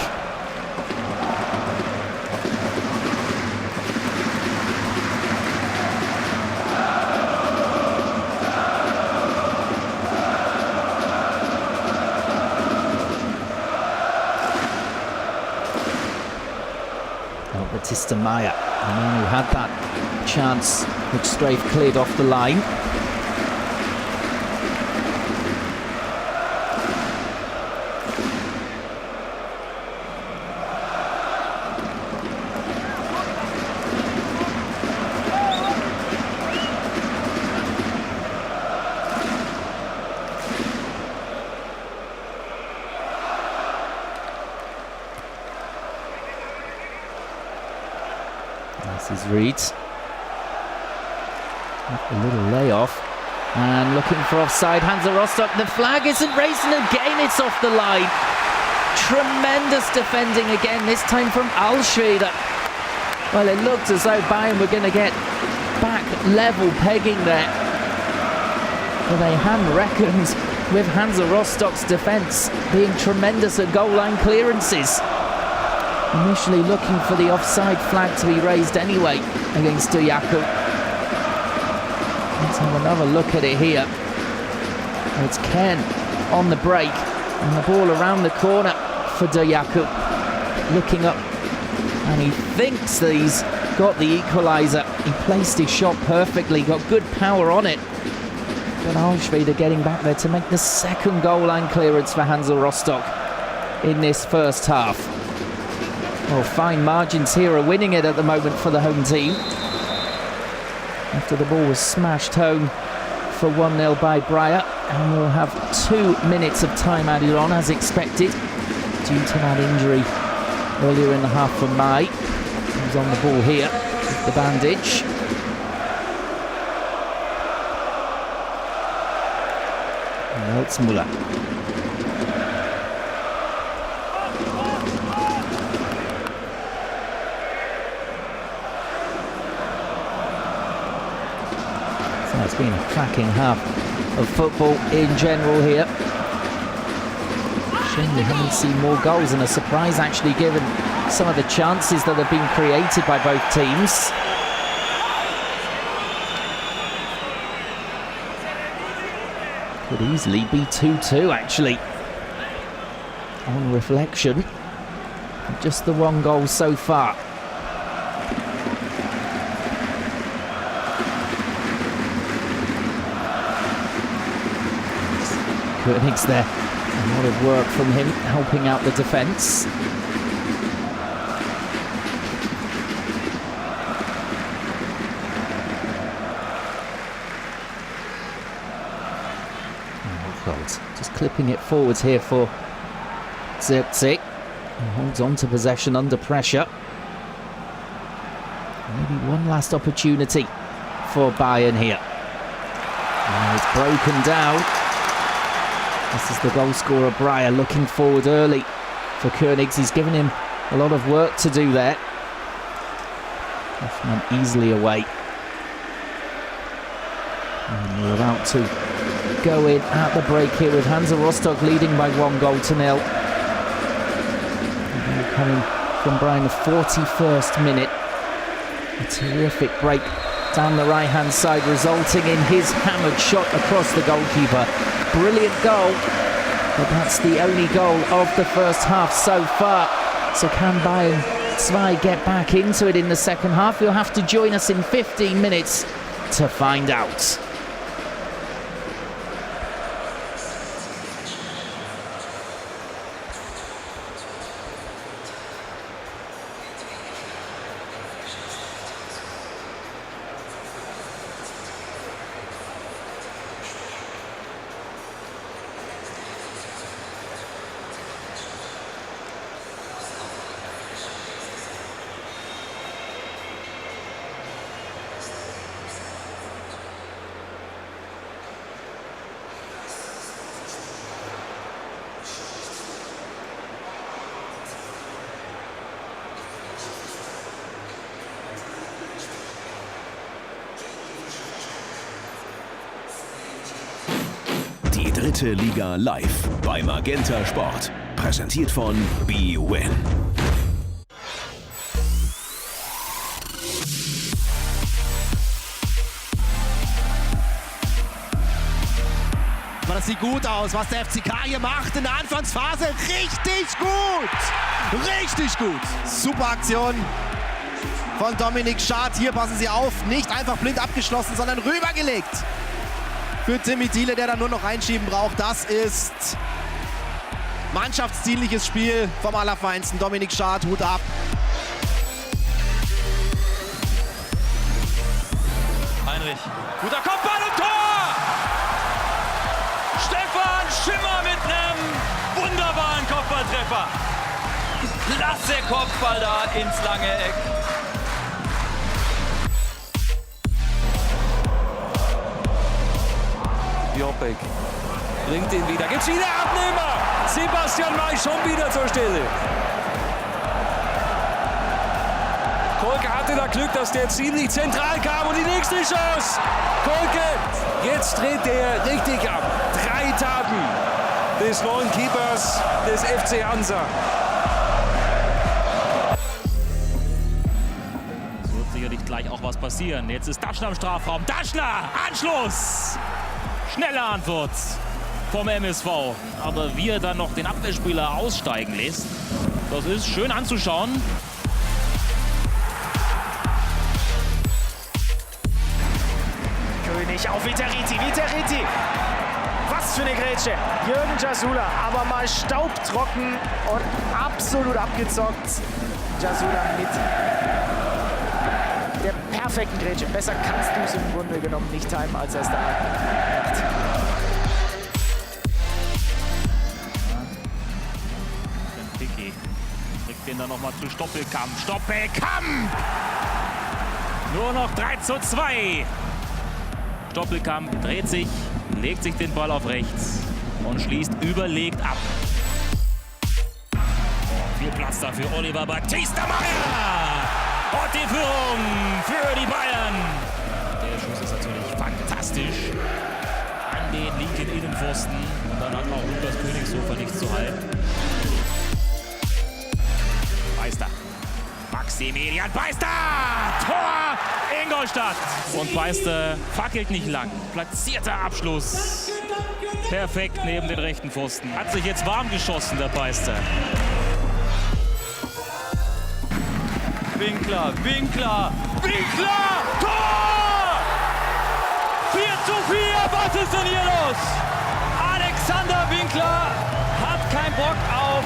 Batista Maya, the man who had that chance which Strafe cleared off the line. This is Reed. A little layoff. And looking for offside. Hansa Rostock. The flag isn't raised, and again it's off the line. Tremendous defending again, this time from Alschweder. Well, it looked as though Bayern were going to get back level pegging there. But they hand-reckoned with Hansa Rostock's defence being tremendous at goal line clearances. Initially looking for the offside flag to be raised anyway against Duyaku. Let's have another look at it here. It's Ken on the break, and the ball around the corner for Duyaku. Looking up, and he thinks that he's got the equaliser. He placed his shot perfectly, got good power on it. But Alschweder getting back there to make the second goal line clearance for Hansa Rostock in this first half. Well, fine margins here are winning it at the moment for the home team. After the ball was smashed home for 1-0 by Breyer. And we'll have 2 minutes of time added on as expected, due to that injury earlier in the half from Mai. He's on the ball here with the bandage. Melzmüller. It's been a cracking half of football in general here. Shame we haven't seen more goals, and a surprise actually given some of the chances that have been created by both teams. Could easily be 2-2 actually, on reflection. Just the one goal so far. Koenig's there. A lot of work from him, helping out the defence. Just clipping it forwards here for Zirkzee. He holds on to possession under pressure. Maybe one last opportunity for Bayern here. And it's broken down. This is the goal scorer Breyer looking forward early for Koenigs. He's given him a lot of work to do there. Hoffmann easily away. And we're about to go in at the break here with Hansa Rostock leading by 1-0. Coming from Brian, the 41st minute. A terrific break down the right-hand side, resulting in his hammered shot across the goalkeeper. Brilliant goal, but that's the only goal of the first half so far. So can Bayern 2 get back into it in the second half? You'll have to join us in 15 minutes to find out. Dritte Liga live bei Magenta Sport. Präsentiert von bwin. Das sieht gut aus, was der FCK hier macht in der Anfangsphase. Richtig gut! Richtig gut! Super Aktion von Dominik Schad. Hier passen Sie auf, nicht einfach blind abgeschlossen, sondern rübergelegt. Für Timmy Thiele, der dann nur noch reinschieben braucht. Das ist mannschaftsdienliches Spiel vom Allerfeinsten. Dominik Schad, Hut ab. Heinrich, guter Kopfball und Tor! Stefan Schimmer mit einem wunderbaren Kopfballtreffer. Klasse Kopfball da ins lange Eck. Jopek bringt ihn wieder. Gibt's wieder Abnehmer. Sebastian May schon wieder zur Stelle. Kolke hatte da Glück, dass der ziemlich zentral kam und die nächste Chance. Kolke, jetzt dreht der richtig ab. 3 Taten des neuen Keepers des FC Hansa. Es wird sicherlich gleich auch was passieren. Jetzt ist Daschner im Strafraum. Daschner, Anschluss! Schnelle Antwort vom MSV. Aber wie er dann noch den Abwehrspieler aussteigen lässt, das ist schön anzuschauen. König auf Viteriti. Was für eine Grätsche. Jürgen Jasula, aber mal staubtrocken und absolut abgezockt. Jasula mit der perfekten Grätsche. Besser kannst du es im Grunde genommen nicht timen, als er es da macht. Picky kriegt den dann nochmal zu Stoppelkamp. Stoppelkamp! Nur noch 3:2. Stoppelkamp dreht sich, legt sich den Ball auf rechts und schließt überlegt ab. Viel Platz da für Oliver Batista Meyer. Und die Führung für die Bayern. Der Schuss ist natürlich fantastisch an den linken Innenpfosten. Und dann hat auch Lukas Königshofer nichts zu halten. Beister. Maximilian Beister! Tor Ingolstadt! Und Beister fackelt nicht lang. Platzierter Abschluss. Perfekt neben den rechten Pfosten. Hat sich jetzt warm geschossen, der Beister. Winkler! Tor! 4:4, was ist denn hier los? Alexander Winkler hat keinen Bock auf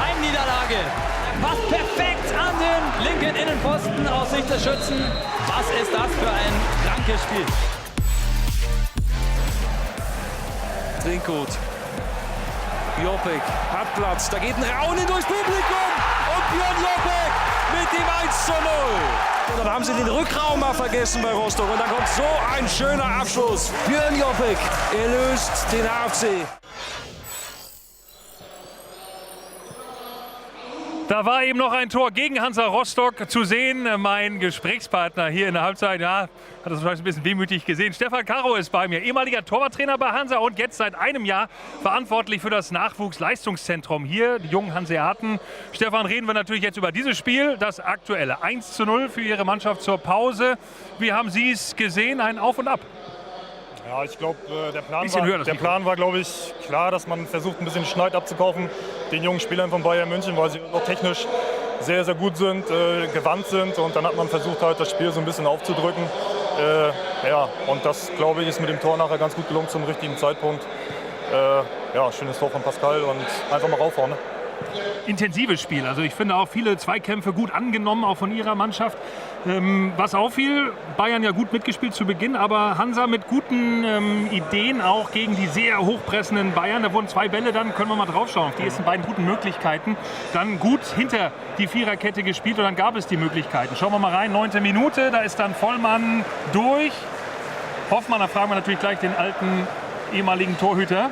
Heimniederlage. Er passt perfekt an den linken Innenpfosten aus Sicht des Schützen. Was ist das für ein krankes Spiel? Trinkgut. Jopek hat Platz. Da geht ein Raunen durchs Publikum. Und Björn Jopek mit dem 1:0. Und dann haben sie den Rückraum mal vergessen bei Rostock. Und dann kommt so ein schöner Abschluss. Björn Jopek erlöst den HFC. Da war eben noch ein Tor gegen Hansa Rostock zu sehen. Mein Gesprächspartner hier in der Halbzeit, ja, hat das vielleicht ein bisschen wehmütig gesehen. Stefan Caro ist bei mir, ehemaliger Torwarttrainer bei Hansa und jetzt seit einem Jahr verantwortlich für das Nachwuchsleistungszentrum hier, die jungen Hanseaten. Stefan, reden wir natürlich jetzt über dieses Spiel, das aktuelle 1:0 für Ihre Mannschaft zur Pause. Wie haben Sie es gesehen, ein Auf und Ab? Ja, ich glaube, der Plan war, glaube ich, klar, dass man versucht, ein bisschen Schneid abzukaufen, den jungen Spielern von Bayern München, weil sie auch technisch sehr, sehr gut sind, gewandt sind. Und dann hat man versucht, halt das Spiel so ein bisschen aufzudrücken. Ja, und das, glaube ich, ist mit dem Tor nachher ganz gut gelungen zum richtigen Zeitpunkt. Ja, schönes Tor von Pascal und einfach mal raufhauen. Ne? Intensives Spiel. Also ich finde auch viele Zweikämpfe gut angenommen, auch von Ihrer Mannschaft. Was auffiel, Bayern ja gut mitgespielt zu Beginn, aber Hansa mit guten Ideen auch gegen die sehr hochpressenden Bayern. Da wurden 2 Bälle, dann können wir mal drauf schauen, auf die ersten beiden guten Möglichkeiten. Dann gut hinter die Viererkette gespielt und dann gab es die Möglichkeiten. Schauen wir mal rein, 9. Minute, da ist dann Vollmann durch. Hoffmann, da fragen wir natürlich gleich den alten ehemaligen Torhüter.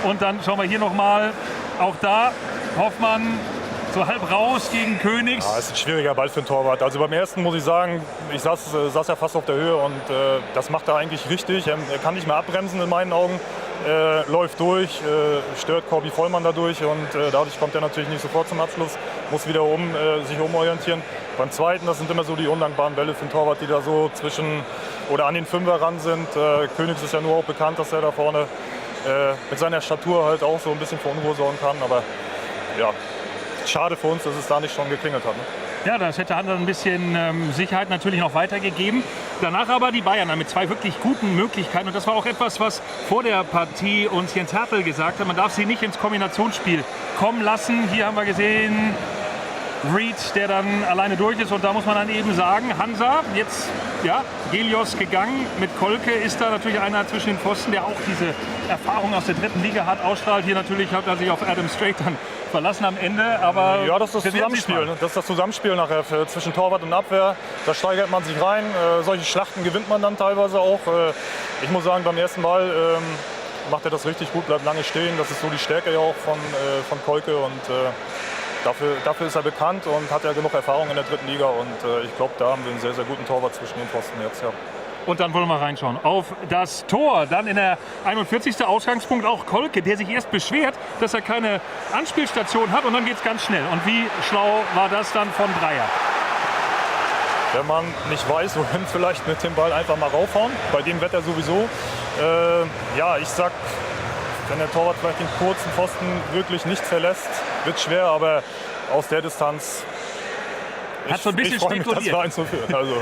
Und dann schauen wir hier nochmal, auch da Hoffmann so halb raus gegen Königs. Ja, ist ein schwieriger Ball für den Torwart. Also beim ersten muss ich sagen, ich saß ja fast auf der Höhe und das macht er eigentlich richtig. Er kann nicht mehr abbremsen in meinen Augen. läuft durch, stört Corby Vollmann dadurch und dadurch kommt er natürlich nicht sofort zum Abschluss, muss wieder sich umorientieren. Beim zweiten, das sind immer so die undankbaren Bälle für den Torwart, die da so zwischen oder an den Fünfer ran sind. Königs ist ja nur auch bekannt, dass er da vorne mit seiner Statur halt auch so ein bisschen für Unruhe sorgen kann, aber ja, schade für uns, dass es da nicht schon geklingelt hat. Ne? Ja, das hätte Hansa ein bisschen Sicherheit natürlich noch weitergegeben. Danach aber die Bayern mit 2 wirklich guten Möglichkeiten. Und das war auch etwas, was vor der Partie uns Jens Hertel gesagt hat. Man darf sie nicht ins Kombinationsspiel kommen lassen. Hier haben wir gesehen, Reed, der dann alleine durch ist. Und da muss man dann eben sagen, Hansa, jetzt Gelios gegangen. Mit Kolke ist da natürlich einer zwischen den Pfosten, der auch diese Erfahrung aus der 3. Liga hat, ausstrahlt. Hier natürlich hat er sich auf Adam Strait dann verlassen am Ende, aber ja, das ist das Zusammenspiel. Das ist das Zusammenspiel nachher zwischen Torwart und Abwehr. Da steigert man sich rein. Solche Schlachten gewinnt man dann teilweise auch. Ich muss sagen, beim ersten Mal macht er das richtig gut, bleibt lange stehen. Das ist so die Stärke ja auch von Kolke und dafür ist er bekannt und hat ja genug Erfahrung in der 3. Liga und ich glaube, da haben wir einen sehr, sehr guten Torwart zwischen den Pfosten jetzt. Ja. Und dann wollen wir reinschauen auf das Tor. Dann in der 41. Ausgangspunkt auch Kolke, der sich erst beschwert, dass er keine Anspielstation hat. Und dann geht es ganz schnell. Und wie schlau war das dann von Dreier? Wenn man nicht weiß, wohin, vielleicht mit dem Ball einfach mal raufhauen. Bei dem Wetter sowieso. Ja, ich sag, wenn der Torwart vielleicht den kurzen Pfosten wirklich nicht verlässt, wird schwer. Aber aus der Distanz... Hat so ein bisschen spekuliert. Also.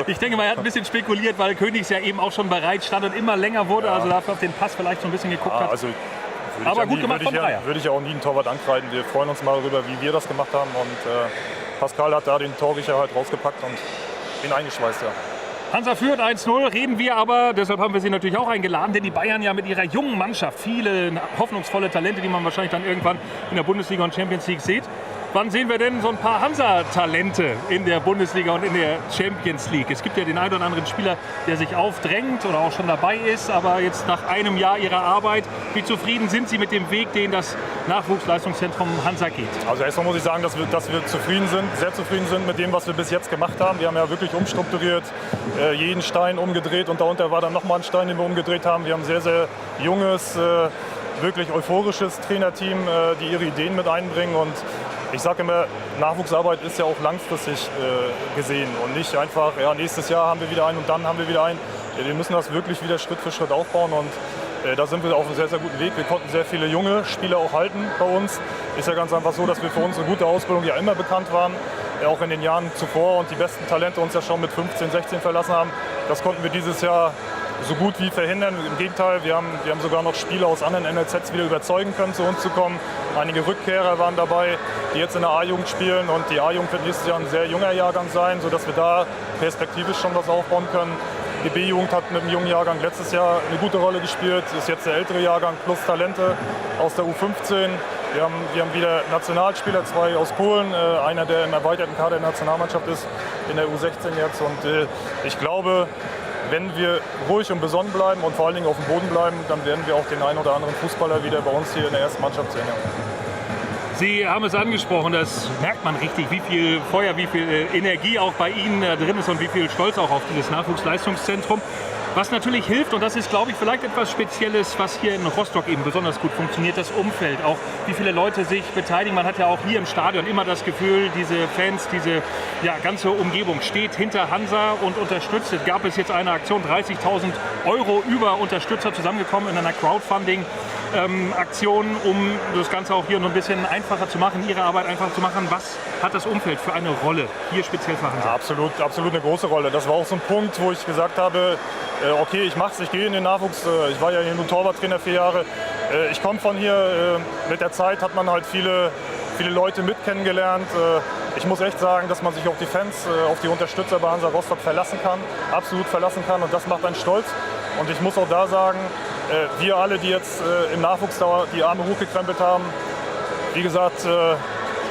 Ich denke mal, er hat ein bisschen spekuliert, weil Königs ja eben auch schon bereit stand und immer länger wurde. Ja. Also dafür auf den Pass vielleicht so ein bisschen geguckt hat. Also aber gut gemacht von Dreier. Würde ich ja auch nie einen Torwart ankreiden. Wir freuen uns mal darüber, wie wir das gemacht haben. Und Pascal hat da den Torriecher halt rausgepackt und ihn eingeschweißt. Ja. Hansa führt 1-0, reden wir aber, deshalb haben wir sie natürlich auch eingeladen, denn die Bayern ja mit ihrer jungen Mannschaft, viele hoffnungsvolle Talente, die man wahrscheinlich dann irgendwann in der Bundesliga und Champions League sieht. Wann sehen wir denn so ein paar Hansa-Talente in der Bundesliga und in der Champions League? Es gibt ja den einen oder anderen Spieler, der sich aufdrängt oder auch schon dabei ist, aber jetzt nach einem Jahr ihrer Arbeit, wie zufrieden sind Sie mit dem Weg, den das Nachwuchsleistungszentrum Hansa geht? Also erstmal muss ich sagen, dass wir zufrieden sind, sehr zufrieden sind mit dem, was wir bis jetzt gemacht haben. Wir haben ja wirklich umstrukturiert, jeden Stein umgedreht und darunter war dann nochmal ein Stein, den wir umgedreht haben. Wir haben ein sehr, sehr junges, wirklich euphorisches Trainerteam, die ihre Ideen mit einbringen und ich sage immer, Nachwuchsarbeit ist ja auch langfristig gesehen und nicht einfach, ja, nächstes Jahr haben wir wieder einen und dann haben wir wieder einen. Ja, wir müssen das wirklich wieder Schritt für Schritt aufbauen und da sind wir auf einem sehr, sehr guten Weg. Wir konnten sehr viele junge Spieler auch halten bei uns. Ist ja ganz einfach so, dass wir für unsere gute Ausbildung ja immer bekannt waren, auch in den Jahren zuvor und die besten Talente uns ja schon mit 15, 16 verlassen haben. Das konnten wir dieses Jahr so gut wie verhindern. Im Gegenteil, wir haben sogar noch Spieler aus anderen NLZs wieder überzeugen können, zu uns zu kommen. Einige Rückkehrer waren dabei, die jetzt in der A-Jugend spielen und die A-Jugend wird nächstes Jahr ein sehr junger Jahrgang sein, sodass wir da perspektivisch schon was aufbauen können. Die B-Jugend hat mit dem jungen Jahrgang letztes Jahr eine gute Rolle gespielt, ist jetzt der ältere Jahrgang plus Talente aus der U15. Wir haben wieder Nationalspieler, 2 aus Polen, einer, der im erweiterten Kader der Nationalmannschaft ist, in der U16 jetzt. Und ich glaube, wenn wir ruhig und besonnen bleiben und vor allen Dingen auf dem Boden bleiben, dann werden wir auch den einen oder anderen Fußballer wieder bei uns hier in der ersten Mannschaft sehen. Ja. Sie haben es angesprochen, das merkt man richtig, wie viel Feuer, wie viel Energie auch bei Ihnen drin ist und wie viel Stolz auch auf dieses Nachwuchsleistungszentrum. Was natürlich hilft, und das ist, glaube ich, vielleicht etwas Spezielles, was hier in Rostock eben besonders gut funktioniert, das Umfeld, auch wie viele Leute sich beteiligen. Man hat ja auch hier im Stadion immer das Gefühl, diese Fans, diese ganze Umgebung steht hinter Hansa und unterstützt. Es gab jetzt eine Aktion, 30.000 € über Unterstützer zusammengekommen in einer Crowdfunding-Aktion, um das Ganze auch hier noch ein bisschen einfacher zu machen, Ihre Arbeit einfacher zu machen. Was hat das Umfeld für eine Rolle hier speziell für Hansa? Ja, absolut eine große Rolle. Das war auch so ein Punkt, wo ich gesagt habe, okay, ich mach's, ich gehe in den Nachwuchs. Ich war ja hier nur Torwarttrainer 4 Jahre. Ich komme von hier. Mit der Zeit hat man halt viele Leute mit kennengelernt. Ich muss echt sagen, dass man sich auf die Fans, auf die Unterstützer bei Hansa Rostock verlassen kann, absolut verlassen kann und das macht einen stolz. Und ich muss auch da sagen, wir alle, die jetzt im Nachwuchs die Arme hochgekrempelt haben, wie gesagt,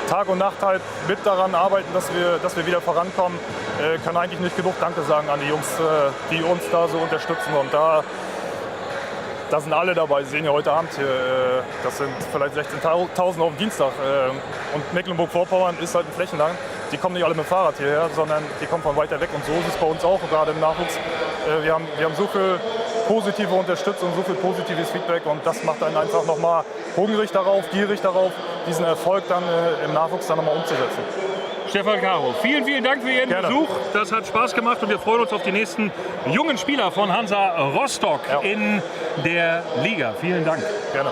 Tag und Nacht halt mit daran arbeiten, dass wir wieder vorankommen, kann eigentlich nicht genug Danke sagen an die Jungs, die uns da so unterstützen. Und da sind alle dabei. Sie sehen ja heute Abend hier, das sind vielleicht 16.000 auf dem Dienstag. Und Mecklenburg-Vorpommern ist halt ein Flächenland. Die kommen nicht alle mit dem Fahrrad hierher, sondern die kommen von weiter weg. Und so ist es bei uns auch, gerade im Nachwuchs. Wir haben so viel positive Unterstützung, so viel positives Feedback und das macht einen einfach nochmal hungrig darauf, gierig darauf, diesen Erfolg dann im Nachwuchs dann nochmal umzusetzen. Stefan Caro, vielen, vielen Dank für Ihren Besuch. Das hat Spaß gemacht und wir freuen uns auf die nächsten jungen Spieler von Hansa Rostock in der Liga. Vielen Dank. Gerne.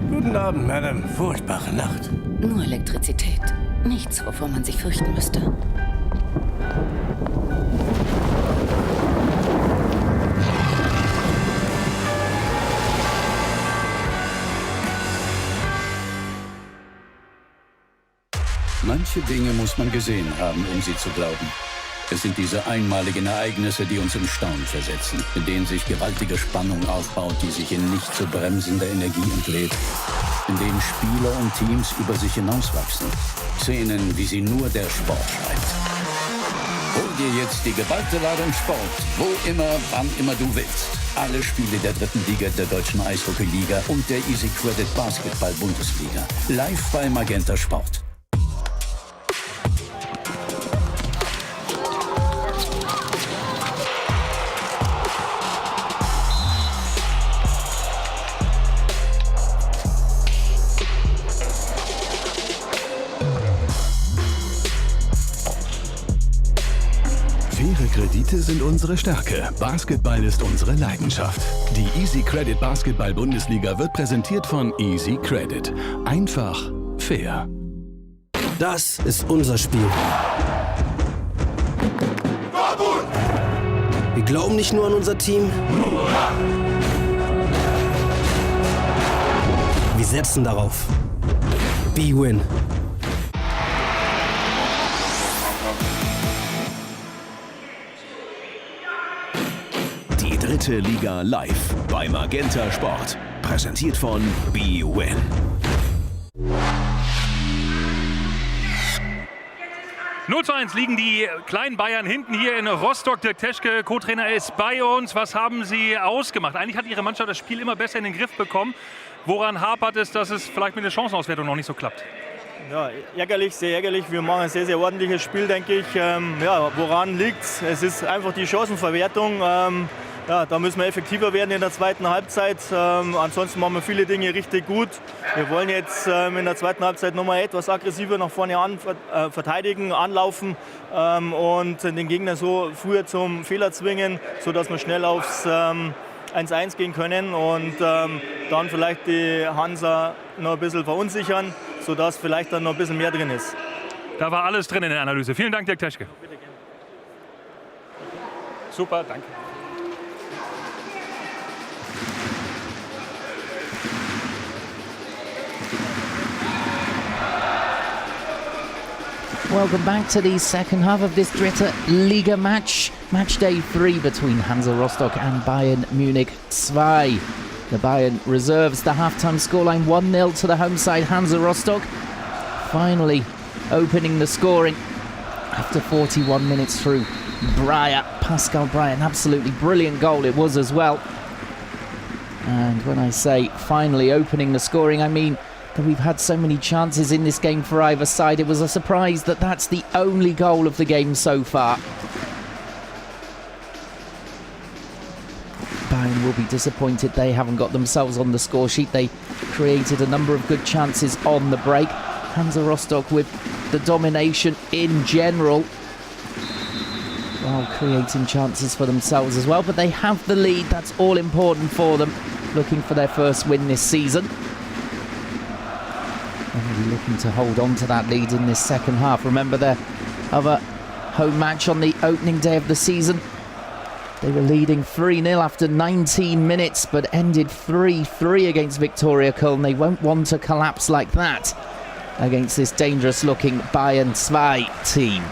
Guten Abend, Madame. Furchtbare Nacht. Nur Elektrizität. Nichts, wovor man sich fürchten müsste. Manche Dinge muss man gesehen haben, um sie zu glauben. Es sind diese einmaligen Ereignisse, die uns in Staunen versetzen, in denen sich gewaltige Spannung aufbaut, die sich in nicht zu bremsender Energie entlädt, in denen Spieler und Teams über sich hinauswachsen. Szenen, wie sie nur der Sport schreibt. Hol dir jetzt die geballte Ladung Sport, wo immer, wann immer du willst. Alle Spiele der 3. Liga, der Deutschen Eishockey-Liga und der Easy Credit Basketball-Bundesliga. Live bei Magenta Sport. Kredite sind unsere Stärke. Basketball ist unsere Leidenschaft. Die Easy Credit Basketball Bundesliga wird präsentiert von Easy Credit. Einfach, fair. Das ist unser Spiel. Wir glauben nicht nur an unser Team. Wir setzen darauf. B-Win. Die 3. Liga live bei Magenta Sport. Präsentiert von B-Win. Null zu 1 liegen die kleinen Bayern hinten hier in Rostock. Dirk Teschke, Co-Trainer, ist bei uns. Was haben Sie ausgemacht? Eigentlich hat Ihre Mannschaft das Spiel immer besser in den Griff bekommen. Woran hapert es, dass es vielleicht mit der Chancenauswertung noch nicht so klappt? Ja, ärgerlich, sehr ärgerlich. Wir machen ein sehr, sehr ordentliches Spiel, denke ich. Woran liegt es? Es ist einfach die Chancenverwertung. Da müssen wir effektiver werden in der zweiten Halbzeit. Ansonsten machen wir viele Dinge richtig gut. Wir wollen jetzt in der zweiten Halbzeit nochmal etwas aggressiver nach vorne verteidigen, anlaufen und den Gegner so früher zum Fehler zwingen, sodass wir schnell aufs 1-1 gehen können und dann vielleicht die Hansa noch ein bisschen verunsichern, sodass vielleicht dann noch ein bisschen mehr drin ist. Da war alles drin in der Analyse. Vielen Dank, Dirk Teschke. Bitte gerne. Super, danke. Welcome back to the second half of this Dritte Liga match. Matchday 3 between Hansa Rostock and Bayern Munich 2. The Bayern reserves the half-time scoreline 1-0 to the home side Hansa Rostock. Finally opening the scoring after 41 minutes through Breyer. Pascal Breyer, an absolutely brilliant goal it was as well. And when I say finally opening the scoring, I mean that we've had so many chances in this game for either side. It was a surprise that that's the only goal of the game so far. Bayern will be disappointed they haven't got themselves on the score sheet. They created a number of good chances on the break. Hansa Rostock with the domination in general, while creating chances for themselves as well. But they have the lead, that's all important for them, looking for their first win this season. And they'll be looking to hold on to that lead in this second half. Remember their other home match on the opening day of the season. They were leading 3-0 after 19 minutes, but ended 3-3 against Viktoria Köln. They won't want to collapse like that against this dangerous-looking Bayern 2 team.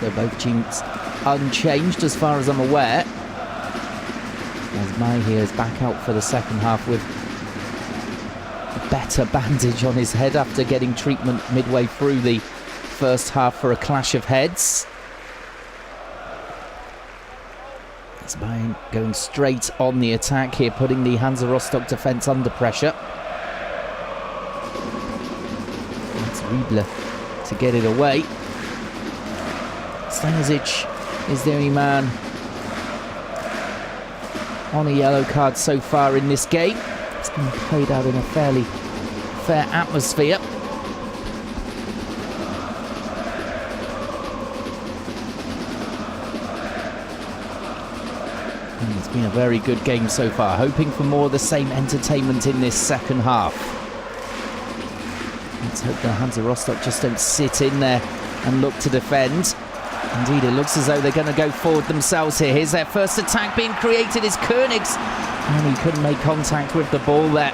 So both teams unchanged as far as I'm aware. As Mahi is back out for the second half with a better bandage on his head after getting treatment midway through the first half for a clash of heads. It's Bayern going straight on the attack here, putting the Hansa Rostock defence under pressure. That's Riedler to get it away. Stanisic is the only man on a yellow card so far in this game. It's been played out in a fairly fair atmosphere. And it's been a very good game so far. Hoping for more of the same entertainment in this second half. Let's hope the Hansa Rostock just don't sit in there and look to defend. Indeed, it looks as though they're going to go forward themselves here. Here's their first attack being created. Is Koenigs, and he couldn't make contact with the ball there.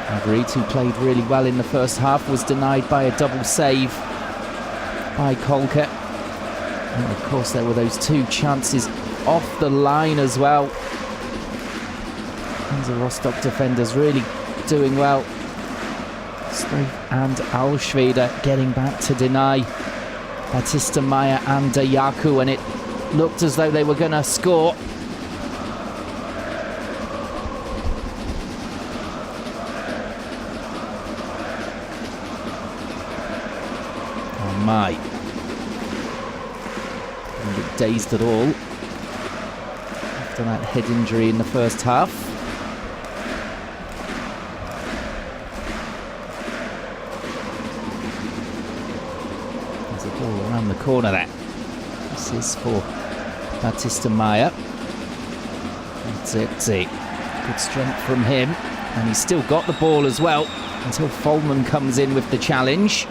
Marguerite, who played really well in the first half, was denied by a double save by Kolke. And of course, there were those two chances off the line as well. Hansa Rostock defenders really doing well. Strafe and Alschweder getting back to deny Batista Meyer and De Jaku, and it looked as though they were going to score. Oh my. Didn't look dazed at all after that head injury in the first half. Around the corner there. This is for Batista Meyer. That's it. Good strength from him. And he's still got the ball as well until Vollmann comes in with the challenge.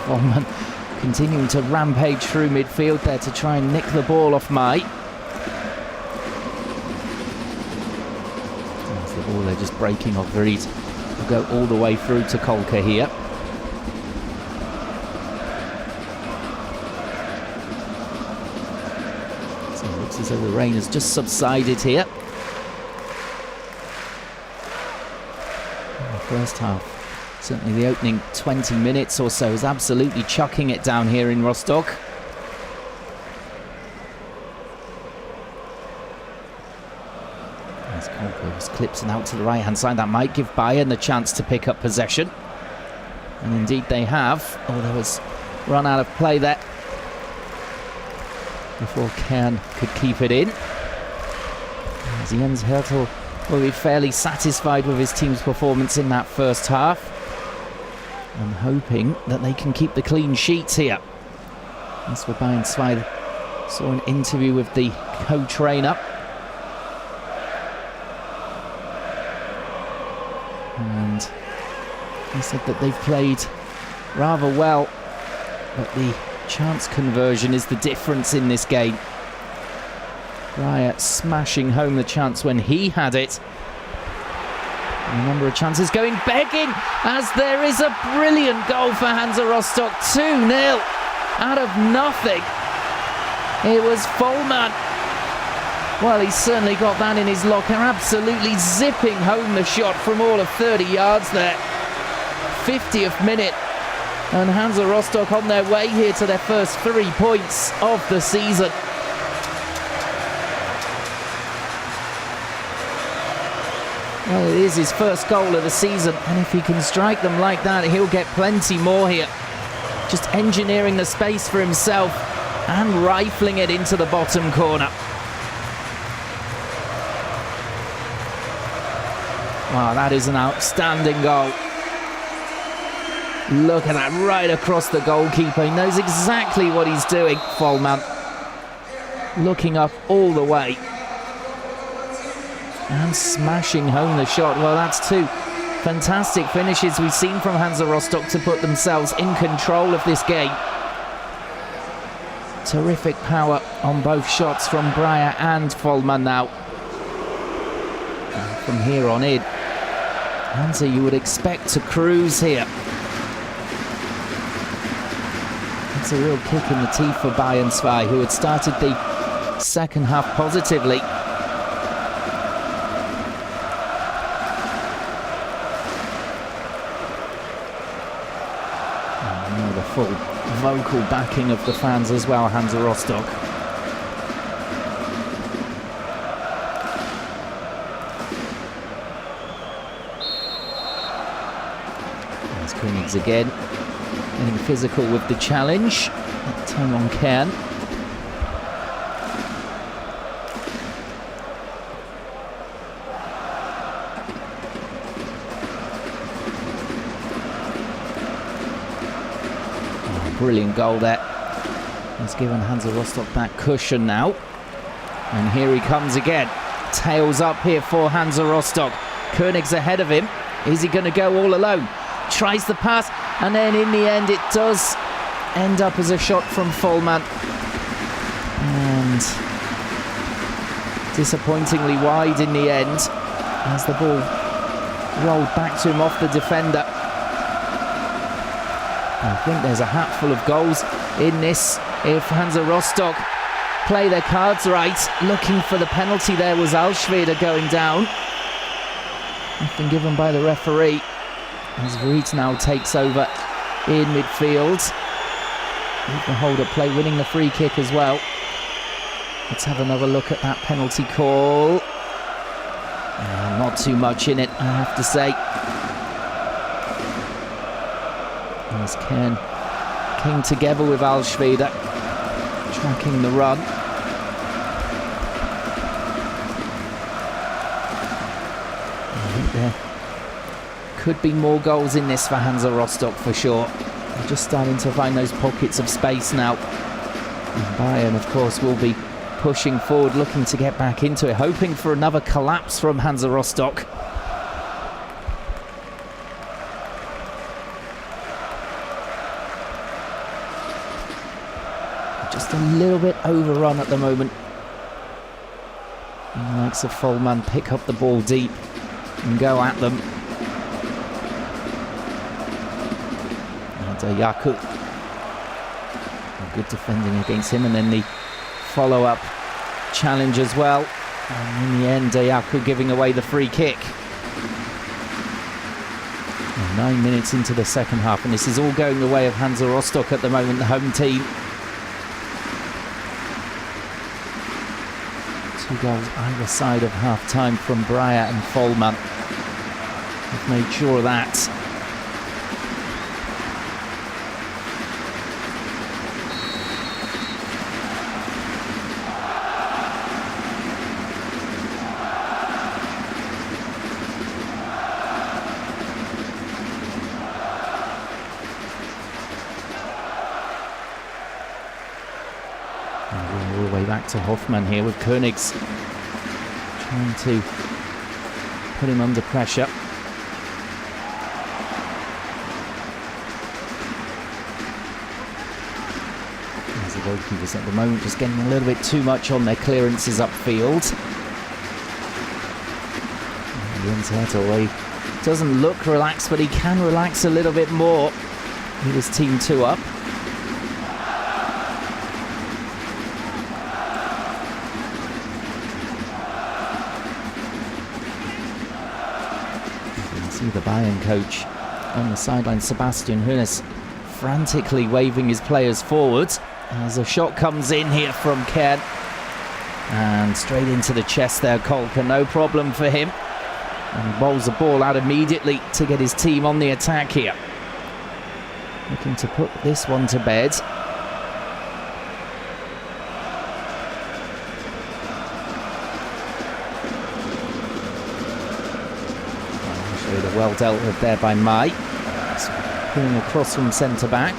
Vollmann continuing to rampage through midfield there to try and nick the ball off Mai. There's the ball there just breaking off Reed. Go all the way through to Kolke here. So it looks as though the rain has just subsided here. In the first half, certainly the opening 20 minutes or so is absolutely chucking it down here in Rostock. Clips and out to the right hand side. That might give Bayern the chance to pick up possession, and indeed they have. Oh, there was run out of play there before Kern could keep it in. As Jens Hertel will be fairly satisfied with his team's performance in that first half and hoping that they can keep the clean sheets here. As for Bayern, Zweig saw an interview with the co-trainer, and he said that they've played rather well, but the chance conversion is the difference in this game. Breyer smashing home the chance when he had it. And a number of chances going begging, as there is a brilliant goal for Hansa Rostock. 2-0 out of nothing. It was Vollmann. Well, he's certainly got that in his locker, absolutely zipping home the shot from all of 30 yards there. 50th minute, and Hansa Rostock on their way here to their first 3 points of the season. Well, it is his first goal of the season, and if he can strike them like that, he'll get plenty more here. Just engineering the space for himself and rifling it into the bottom corner. Wow, that is an outstanding goal. Look at that, right across the goalkeeper. He knows exactly what he's doing, Vollmann. Looking up all the way. And smashing home the shot. Well, that's 2 fantastic finishes we've seen from Hansa Rostock to put themselves in control of this game. Terrific power on both shots from Breyer and Vollmann now. And from here on in, Hansa, you would expect to cruise here. It's a real kick in the teeth for Bayern Zweig, who had started the second half positively. the full vocal backing of the fans as well, Hansa Rostock. There's Königs again, getting physical with the challenge. That time on Kern. Brilliant goal there. He's given Hansa Rostock that cushion now. And here he comes again. Tails up here for Hansa Rostock. Königs ahead of him. Is he going to go all alone? Tries the pass, and then in the end it does end up as a shot from Vollmann. And disappointingly wide in the end as the ball rolled back to him off the defender. I think there's a hatful of goals in this if Hansa Rostock play their cards right. Looking for the penalty there was Alschweder going down. Nothing given by the referee as Vries now takes over in midfield. The holder play winning the free kick as well. Let's have another look at that penalty call. Not too much in it, I have to say. As Kern came together with Alschweder, tracking the run. I think there could be more goals in this for Hansa Rostock for sure. They're just starting to find those pockets of space now. And Bayern, of course, will be pushing forward, looking to get back into it, hoping for another collapse from Hansa Rostock. Just a little bit overrun at the moment. And the likes of Vollmann pick up the ball deep and go at them. And Yaku, good defending against him, and then the follow-up challenge as well. And in the end, Yaku giving away the free kick. 9 minutes into the second half, and this is all going the way of Hansa Rostock at the moment, the home team. 2 goals either side of half-time from Breyer and Vollmann. They've made sure of that. All the way back to Hoffmann here with Königs trying to put him under pressure. As the goalkeepers at the moment just getting a little bit too much on their clearances upfield. Jens away doesn't look relaxed, but he can relax a little bit more with his team 2 up. The Bayern coach on the sideline, Sebastian Hoeneß, frantically waving his players forward as a shot comes in here from Kern, and straight into the chest there, Kolka, no problem for him, and he bowls the ball out immediately to get his team on the attack here, looking to put this one to bed. Well dealt with there by Mai. Pulling across from centre back.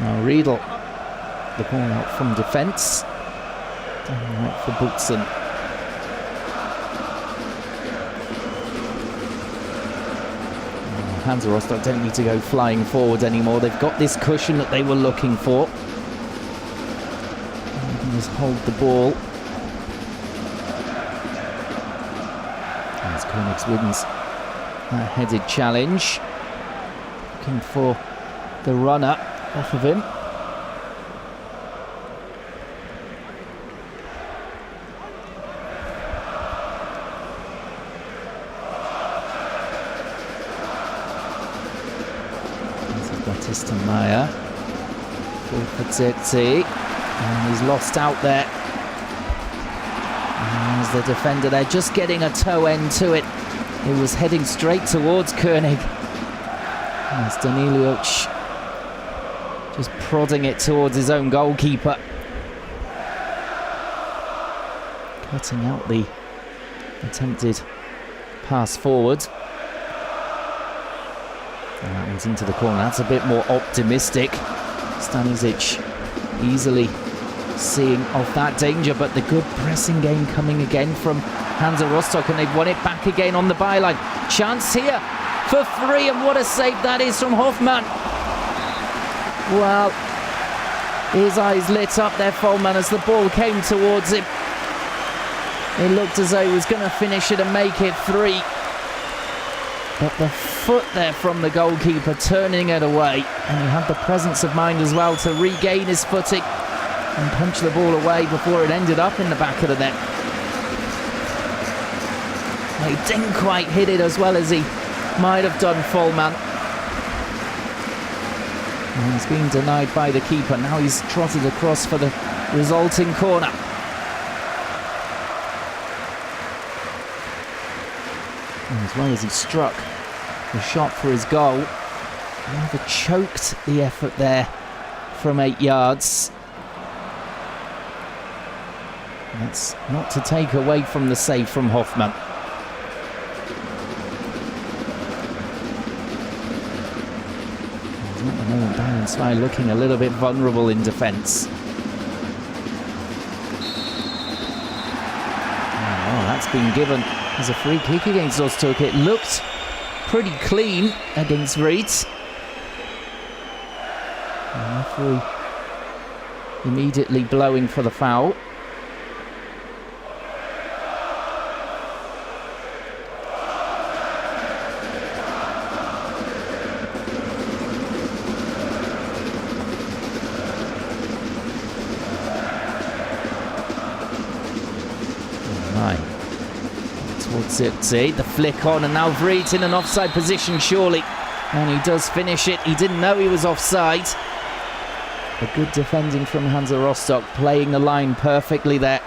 Now Riedel, the ball out from defence. Down right for Butzen. Hansa Rostock don't need to go flying forward anymore. They've got this cushion that they were looking for. They can just hold the ball. As Königs wins that headed challenge. Looking for the runner off of him. Batista Meyer. For Zirkzee. And he's lost out there. And as the defender there, just getting a toe end to it. He was heading straight towards Koenig. As Daniliuc just prodding it towards his own goalkeeper. Cutting out the attempted pass forward. And that one's into the corner. That's a bit more optimistic. Stanisic easily seeing off that danger, but the good pressing game coming again from Hansa Rostock, and they've won it back again on the byline. Chance here for 3, and what a save that is from Hoffmann. Well, his eyes lit up there, Vollmann, as the ball came towards him. It looked as though he was going to finish it and make it 3. But the foot there from the goalkeeper turning it away, and he had the presence of mind as well to regain his footing and punch the ball away before it ended up in the back of the net. He didn't quite hit it as well as he might have done, Vollmann. And he's been denied by the keeper. Now he's trotted across for the resulting corner. And as well as he struck the shot for his goal, he rather choked the effort there from 8 yards. And that's not to take away from the save from Hoffmann. At the moment, Bayern Zwei looking a little bit vulnerable in defence. Oh, that's been given as a free kick against Rostock. It looked pretty clean against Reitz. The referee immediately blowing for the foul. Zirkzee, the flick on, and now Vreet in an offside position, surely. And he does finish it. He didn't know he was offside. A good defending from Hansa Rostock, playing the line perfectly there.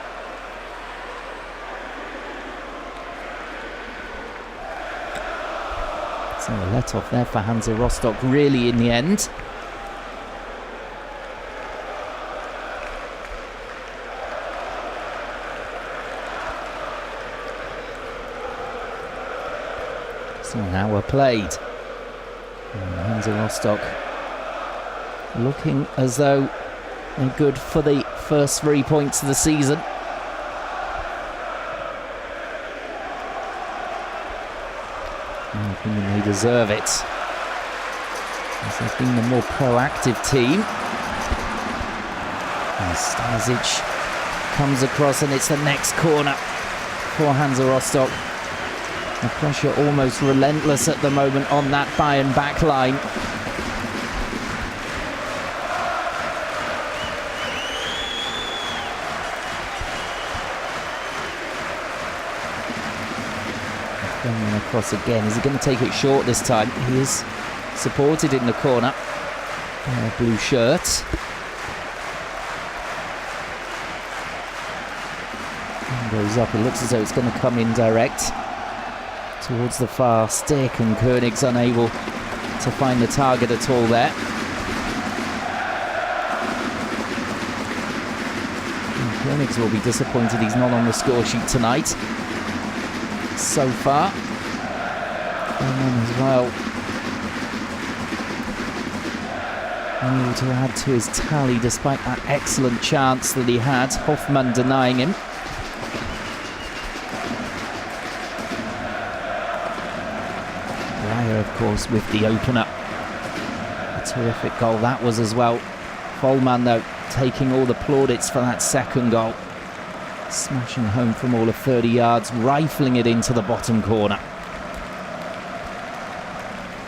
So a let off there for Hansa Rostock, really, in the end. So an hour played. And Hansa Rostock looking as though they're good for the first 3 points of the season. In my opinion, they deserve it, as they've been the more proactive team. And Stanisic comes across, and it's the next corner for Hansa Rostock. The pressure almost relentless at the moment on that Bayern back line. Going across again. Is he going to take it short this time? He is supported in the corner by a blue shirt. And goes up. It looks as though it's going to come in direct towards the far stick, and Koenig's unable to find the target at all there. And Koenig's will be disappointed he's not on the score sheet tonight so far. And then as well, unable to add to his tally despite that excellent chance that he had. Hoffmann denying him. Of course, with the opener. A terrific goal that was as well. Vollmann, though, taking all the plaudits for that second goal. Smashing home from all of 30 yards, rifling it into the bottom corner.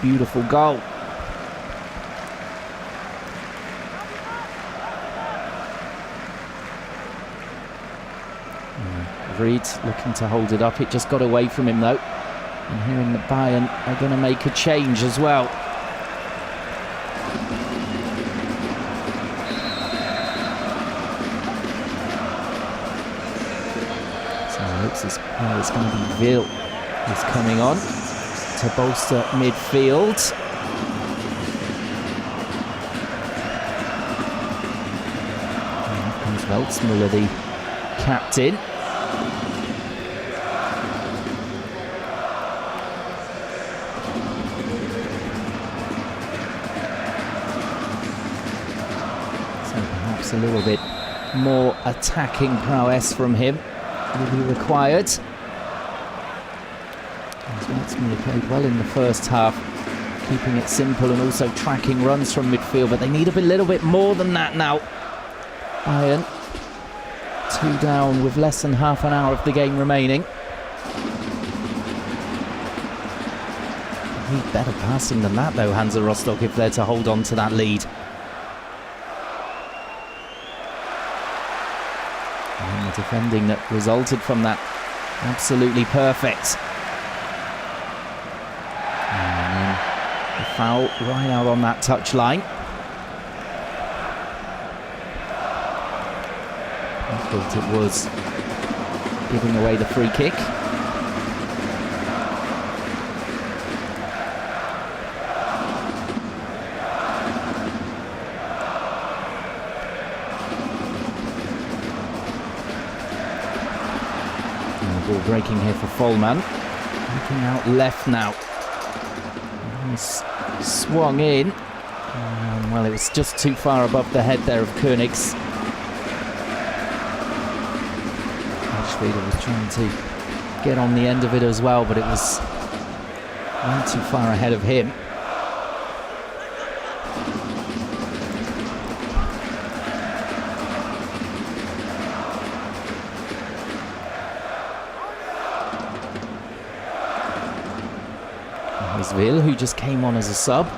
Beautiful goal Reed looking to hold it up. It just got away from him though. And hearing that Bayern are going to make a change as well. So it looks as well it's going to be Will who's coming on to bolster midfield. Weltzmuller, the captain. So perhaps a little bit more attacking prowess from him will be required. Weltzmuller played well in the first half, keeping it simple and also tracking runs from midfield, but they need a little bit more than that now. Bayern 2 down with less than half an hour of the game remaining. Need better passing than that though, Hansa Rostock, if they're to hold on to that lead. And the defending that resulted from that, absolutely perfect. And then the foul right out on that touchline. I thought it was giving away the free kick. And the ball breaking here for Vollmann. Looking out left now. He's swung in. Well, it was just too far above the head there of Königs. Schweder was trying to get on the end of it as well, but it was way too far ahead of him. And here's Will, who just came on as a sub.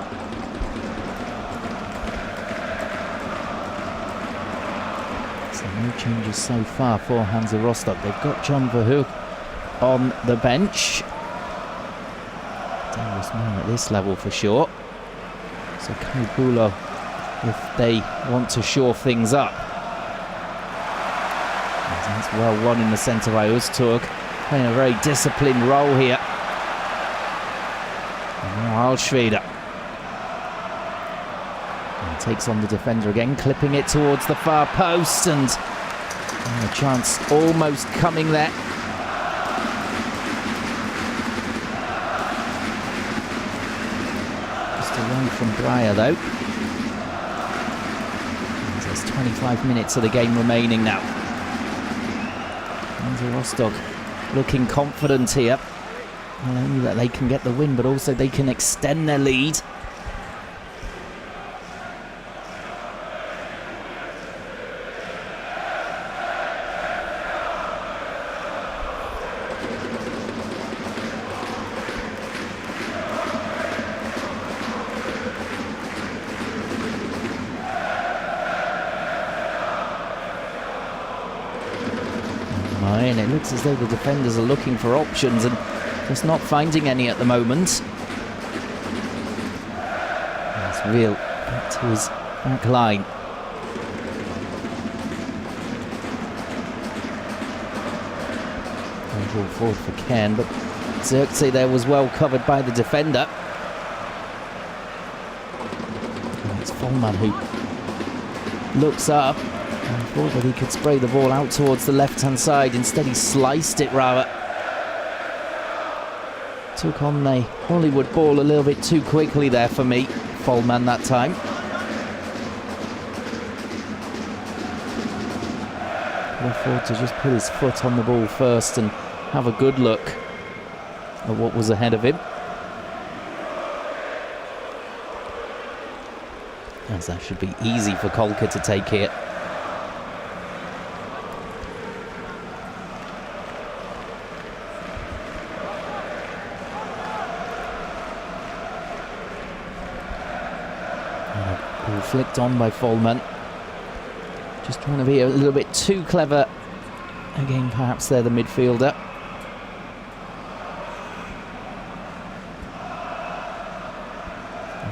No changes so far for Hansa Rostock. They've got John Verhoek on the bench. Dangerous man at this level for sure. So Kobulo, if they want to shore things up. And that's well won in the centre by Öztürk, playing a very disciplined role here. And now Alschweder. Takes on the defender again, clipping it towards the far post, and a chance almost coming there. Just away from Breyer though. And there's 25 minutes of the game remaining now. Hansa Rostock looking confident here. Not only that they can get the win, but also they can extend their lead. And it looks as though the defenders are looking for options and just not finding any at the moment. That's Real back to his back line. Ball forward for Ken, but Xerxes there was well covered by the defender. And it's Vollmann who looks up. I thought that he could spray the ball out towards the left-hand side. Instead, he sliced it rather. Took on the Hollywood ball a little bit too quickly there for me. Vollmann that time. Could afford to just put his foot on the ball first and have a good look at what was ahead of him. As that should be easy for Kolka to take here. Ball flicked on by Vollmann. Just trying to be a little bit too clever Again, perhaps they're the midfielder.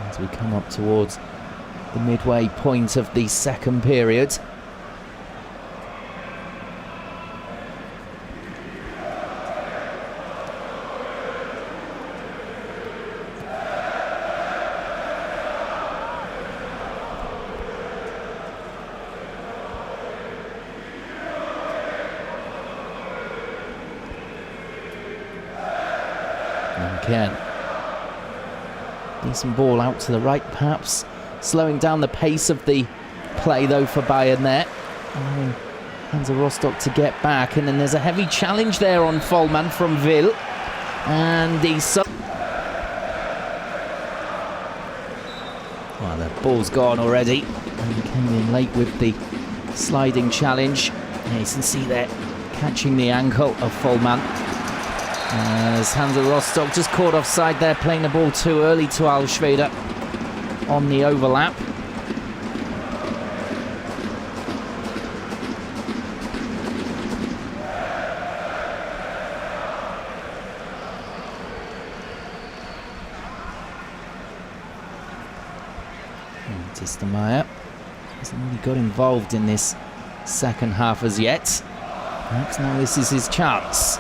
As we come up towards the midway point of the second period. Again, decent ball out to the right, perhaps slowing down the pace of the play though for Bayern there. Allowing Hansa Rostock to get back, and then there's a heavy challenge there on Vollmann from Will, and the well, the ball's gone already, and he came in late with the sliding challenge. Yeah, you can see there catching the ankle of Vollmann. As Hansa Rostock just caught offside there, playing the ball too early to Alschweder on the overlap. Tistermeyer hasn't really got involved in this second half as yet. Perhaps now this is his chance.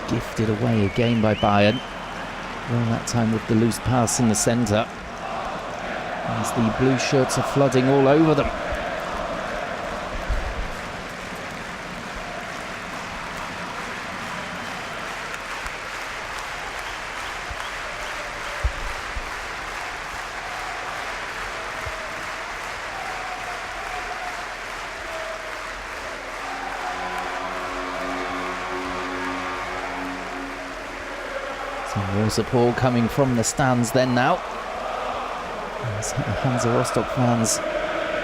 Gifted away again by Bayern. Well, that time with the loose pass in the centre. As the blue shirts are flooding all over them. More support coming from the stands then now. As Hansa Rostock fans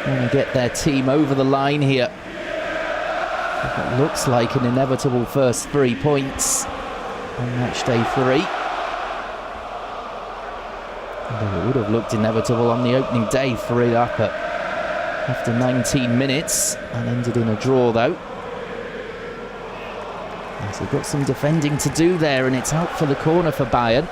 want to get their team over the line here. What looks like an inevitable first 3 points on match day 3. Although it would have looked inevitable on the opening day, 3 up after 19 minutes, and ended in a draw though. So they've got some defending to do there, and it's out for the corner for Bayern.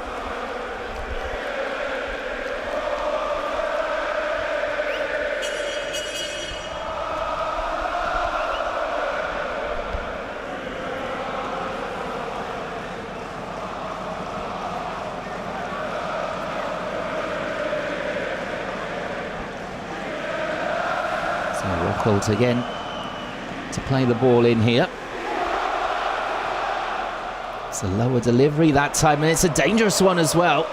So Rockholt again to play the ball in here. It's a lower delivery that time, and it's a dangerous one as well.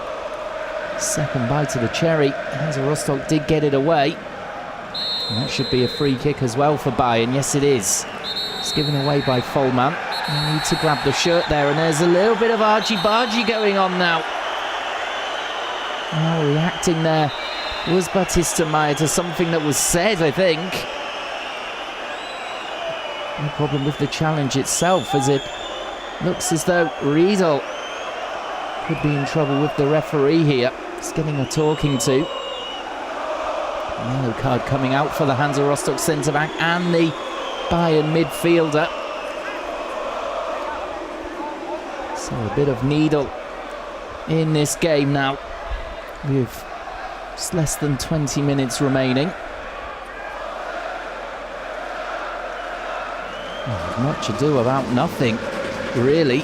Second bite of the cherry. Hansa Rostock did get it away. And that should be a free kick as well for Bayern. Yes, it is. It's given away by Vollmann. They need to grab the shirt there, and there's a little bit of argy-bargy going on now. Oh, reacting there was Tistermeyer to something that was said, I think. No problem with the challenge itself, as it looks as though Riedel could be in trouble with the referee here. He's getting a talking to. Yellow card coming out for the Hansa Rostock centre-back and the Bayern midfielder. So a bit of needle in this game now, with just less than 20 minutes remaining. Well, much ado about nothing, really.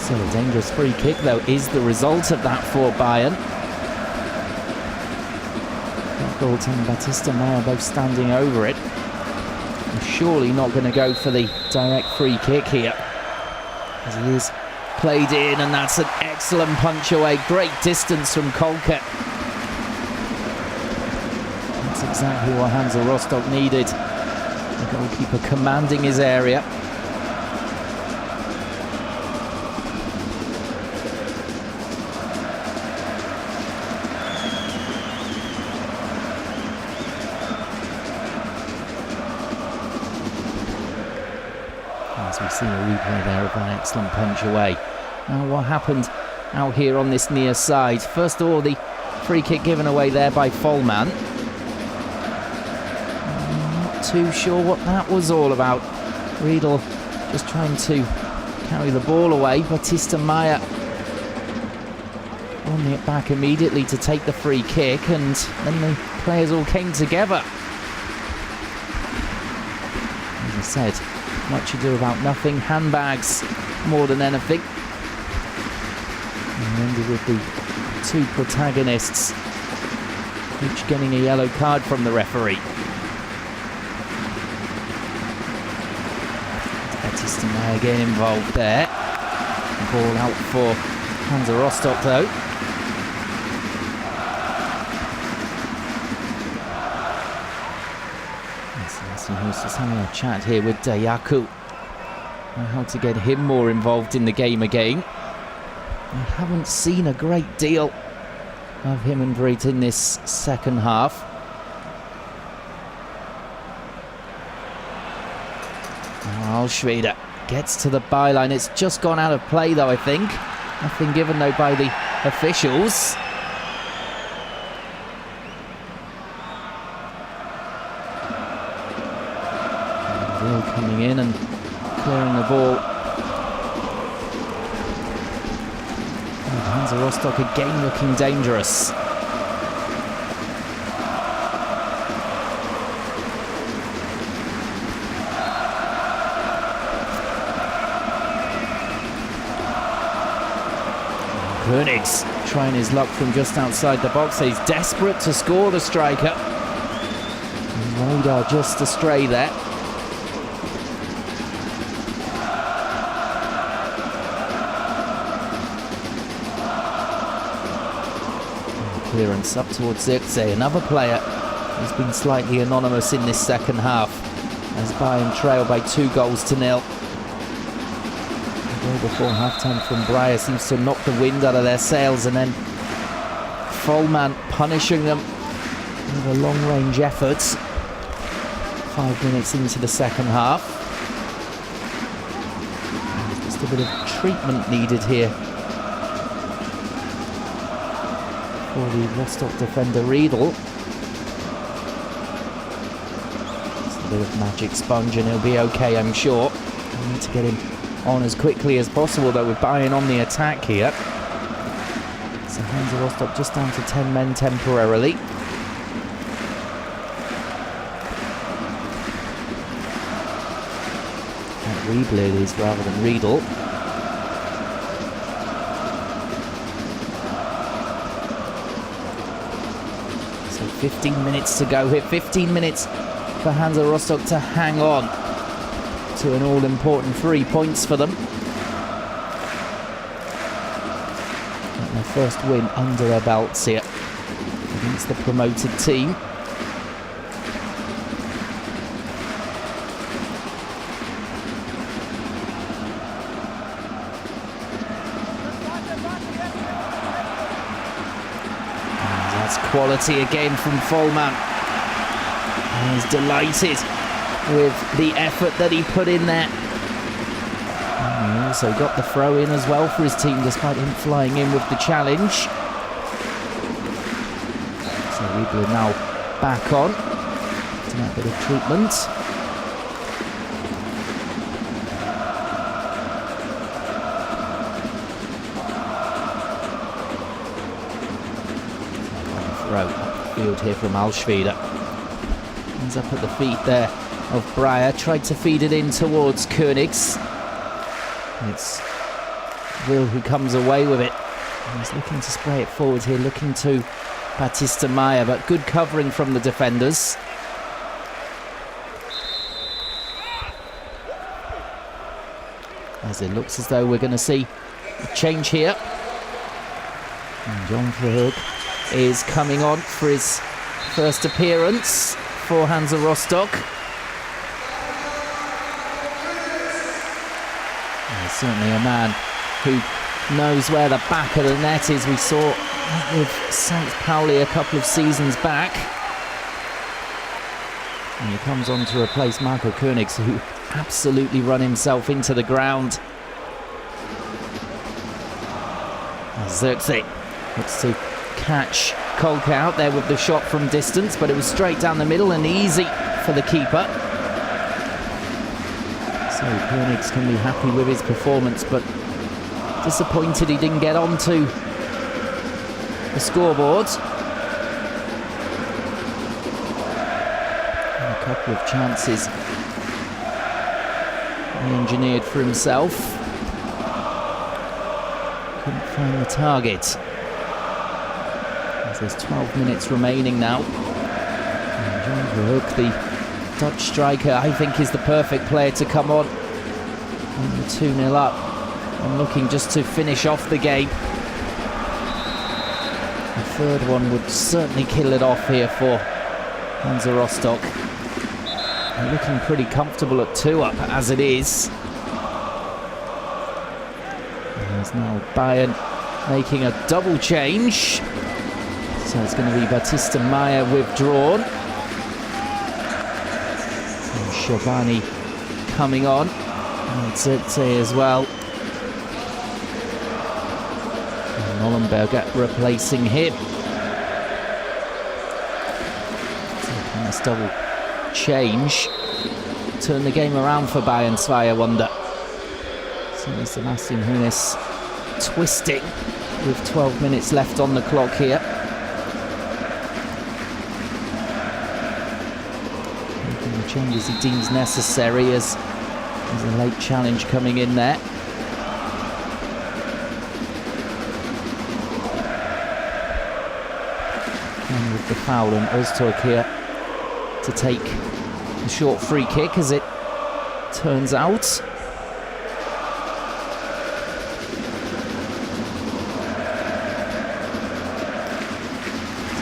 So a dangerous free kick, though, is the result of that for Bayern. Rockholt and Tistermeyer both standing over it. They're surely not going to go for the direct free kick here, as he is played in, and that's an excellent punch away. Great distance from Kolke. That's exactly what Hansa Rostock needed. The goalkeeper commanding his area. seen a replay there of that excellent punch away. Now what happened out here on this near side? First of all, the free kick given away there by Vollmann. Not too sure what that was all about. Riedel just trying to carry the ball away. Batista Maya on it back immediately to take the free kick, and then the players all came together. As I said, much ado about nothing. Handbags more than anything. And ended with the two protagonists each getting a yellow card from the referee. Batista Maya again involved there. Ball out for Hansa Rostock though. Who's just having a chat here with Dayaku. How to get him more involved in the game again. I haven't seen a great deal of him and Vrit in this second half. Now Alschweder gets to the byline. It's just gone out of play though, I think. Nothing given though by the officials. Coming in and clearing the ball. And Hansa Rostock again looking dangerous. Koenig's trying his luck from just outside the box. He's desperate to score, the striker. His radar just astray there. Clearance up towards Zirkzee, another player who's been slightly anonymous in this second half, as Bayern trail by 2-0. The goal before halftime from Breyer seems to knock the wind out of their sails, and then Vollmann punishing them with a long-range effort 5 minutes into the second half. Just a bit of treatment needed here for the Rostock defender Riedel. Just a bit of magic sponge and he'll be okay, I'm sure. We need to get him on as quickly as possible though, with Bayern on the attack here. So Hansa Rostock just down to 10 men temporarily. Riedel it is rather than Riedel. So 15 minutes to go here. 15 minutes for Hansa Rostock to hang on to an all-important 3 points for them. And their first win under their belts here against the promoted team. Quality again from Vollmann. He's delighted with the effort that he put in there. And he also got the throw in as well for his team, despite him flying in with the challenge. So Riedel now back on to that bit of treatment. Up the field here from Alschweder. He's up at the feet there of Breyer. Tried to feed it in towards Koenigs. It's Will who comes away with it. And he's looking to spray it forward here, looking to Batista Maya, but good covering from the defenders. As it looks as though we're going to see a change here. And John Verhoek is coming on for his first appearance for Hansa Rostock. And certainly a man who knows where the back of the net is. We saw with St. Pauli a couple of seasons back. And he comes on to replace Marco Königs, who absolutely run himself into the ground. Zirkzee looks to catch Kolke out there with the shot from distance, but it was straight down the middle and easy for the keeper. So Königs can be happy with his performance, but disappointed he didn't get onto the scoreboard. And a couple of chances he engineered for himself. Couldn't find the target. As there's 12 minutes remaining now. And John Verhoek, the Dutch striker, I think is the perfect player to come on. And 2-0 up. And looking just to finish off the game. The third one would certainly kill it off here for Hansa Rostock. They're looking pretty comfortable at 2 up as it is. And there's now Bayern making a double change. So it's going to be Batista Meyer withdrawn. And Shabani coming on. And Zirkzee as well. And Nollenberger replacing him. Taking this double change. Turn the game around for Bayern, Zweier wonder. Certainly Sebastian Hunes twisting with 12 minutes left on the clock here. Making the changes he deems necessary as there's a late challenge coming in there. And with the foul and Öztürk here to take a short free kick as it turns out. So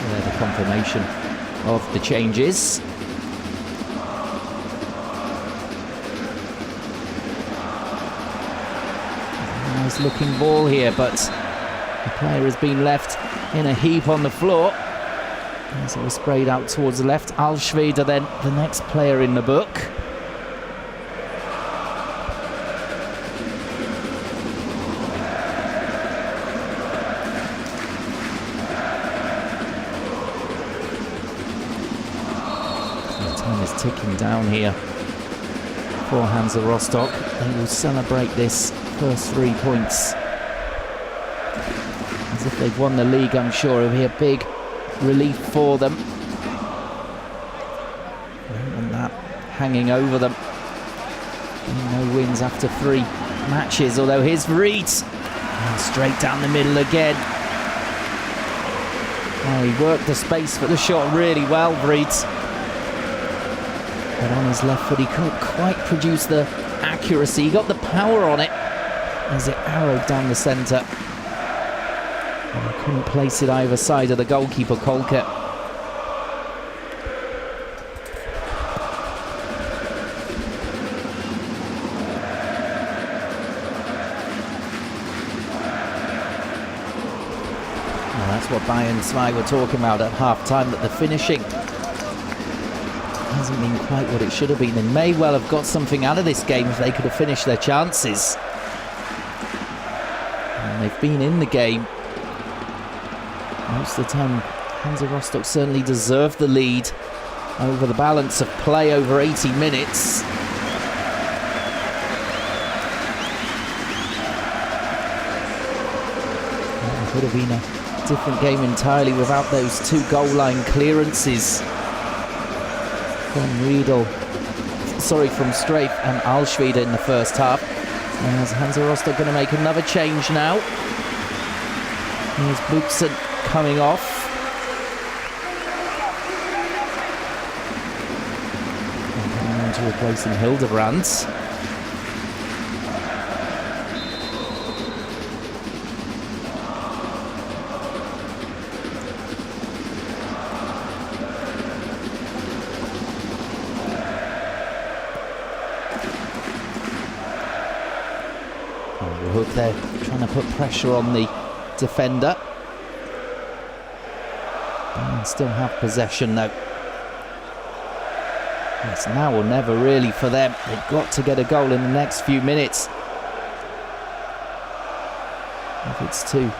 there the confirmation of the changes. Nice looking ball here, but the player has been left in a heap on the floor. As it was sprayed out towards the left. Alschweder then the next player in the book. So the time is ticking down here for Hansa Rostock. They will celebrate this first 3 points as if they've won the league. I'm sure it'll be a big relief for them. And that hanging over them. And no wins after 3 matches, although here's Vreet. And straight down the middle again. Oh, he worked the space for the shot really well, Vreet. But on his left foot he couldn't quite produce the accuracy. He got the power on it as it arrowed down the centre. And he couldn't place it either side of the goalkeeper, Kolke. Well, that's what Bayern Zwei were talking about at half-time, that the finishing hasn't been quite what it should have been. They may well have got something out of this game if they could have finished their chances. And they've been in the game. Most of the time, Hansa Rostock certainly deserved the lead over the balance of play over 80 minutes. It could have been a different game entirely without those 2 goal line clearances from from Strafe and Alschweder in the first half. And as Hansa Rostock going to make another change now. Here's Buxen coming off. And coming on to replacing Hildebrandt. Hook there, trying to put pressure on the defender. Bayern still have possession though. It's now or never really for them. They've got to get a goal in the next few minutes. If it's to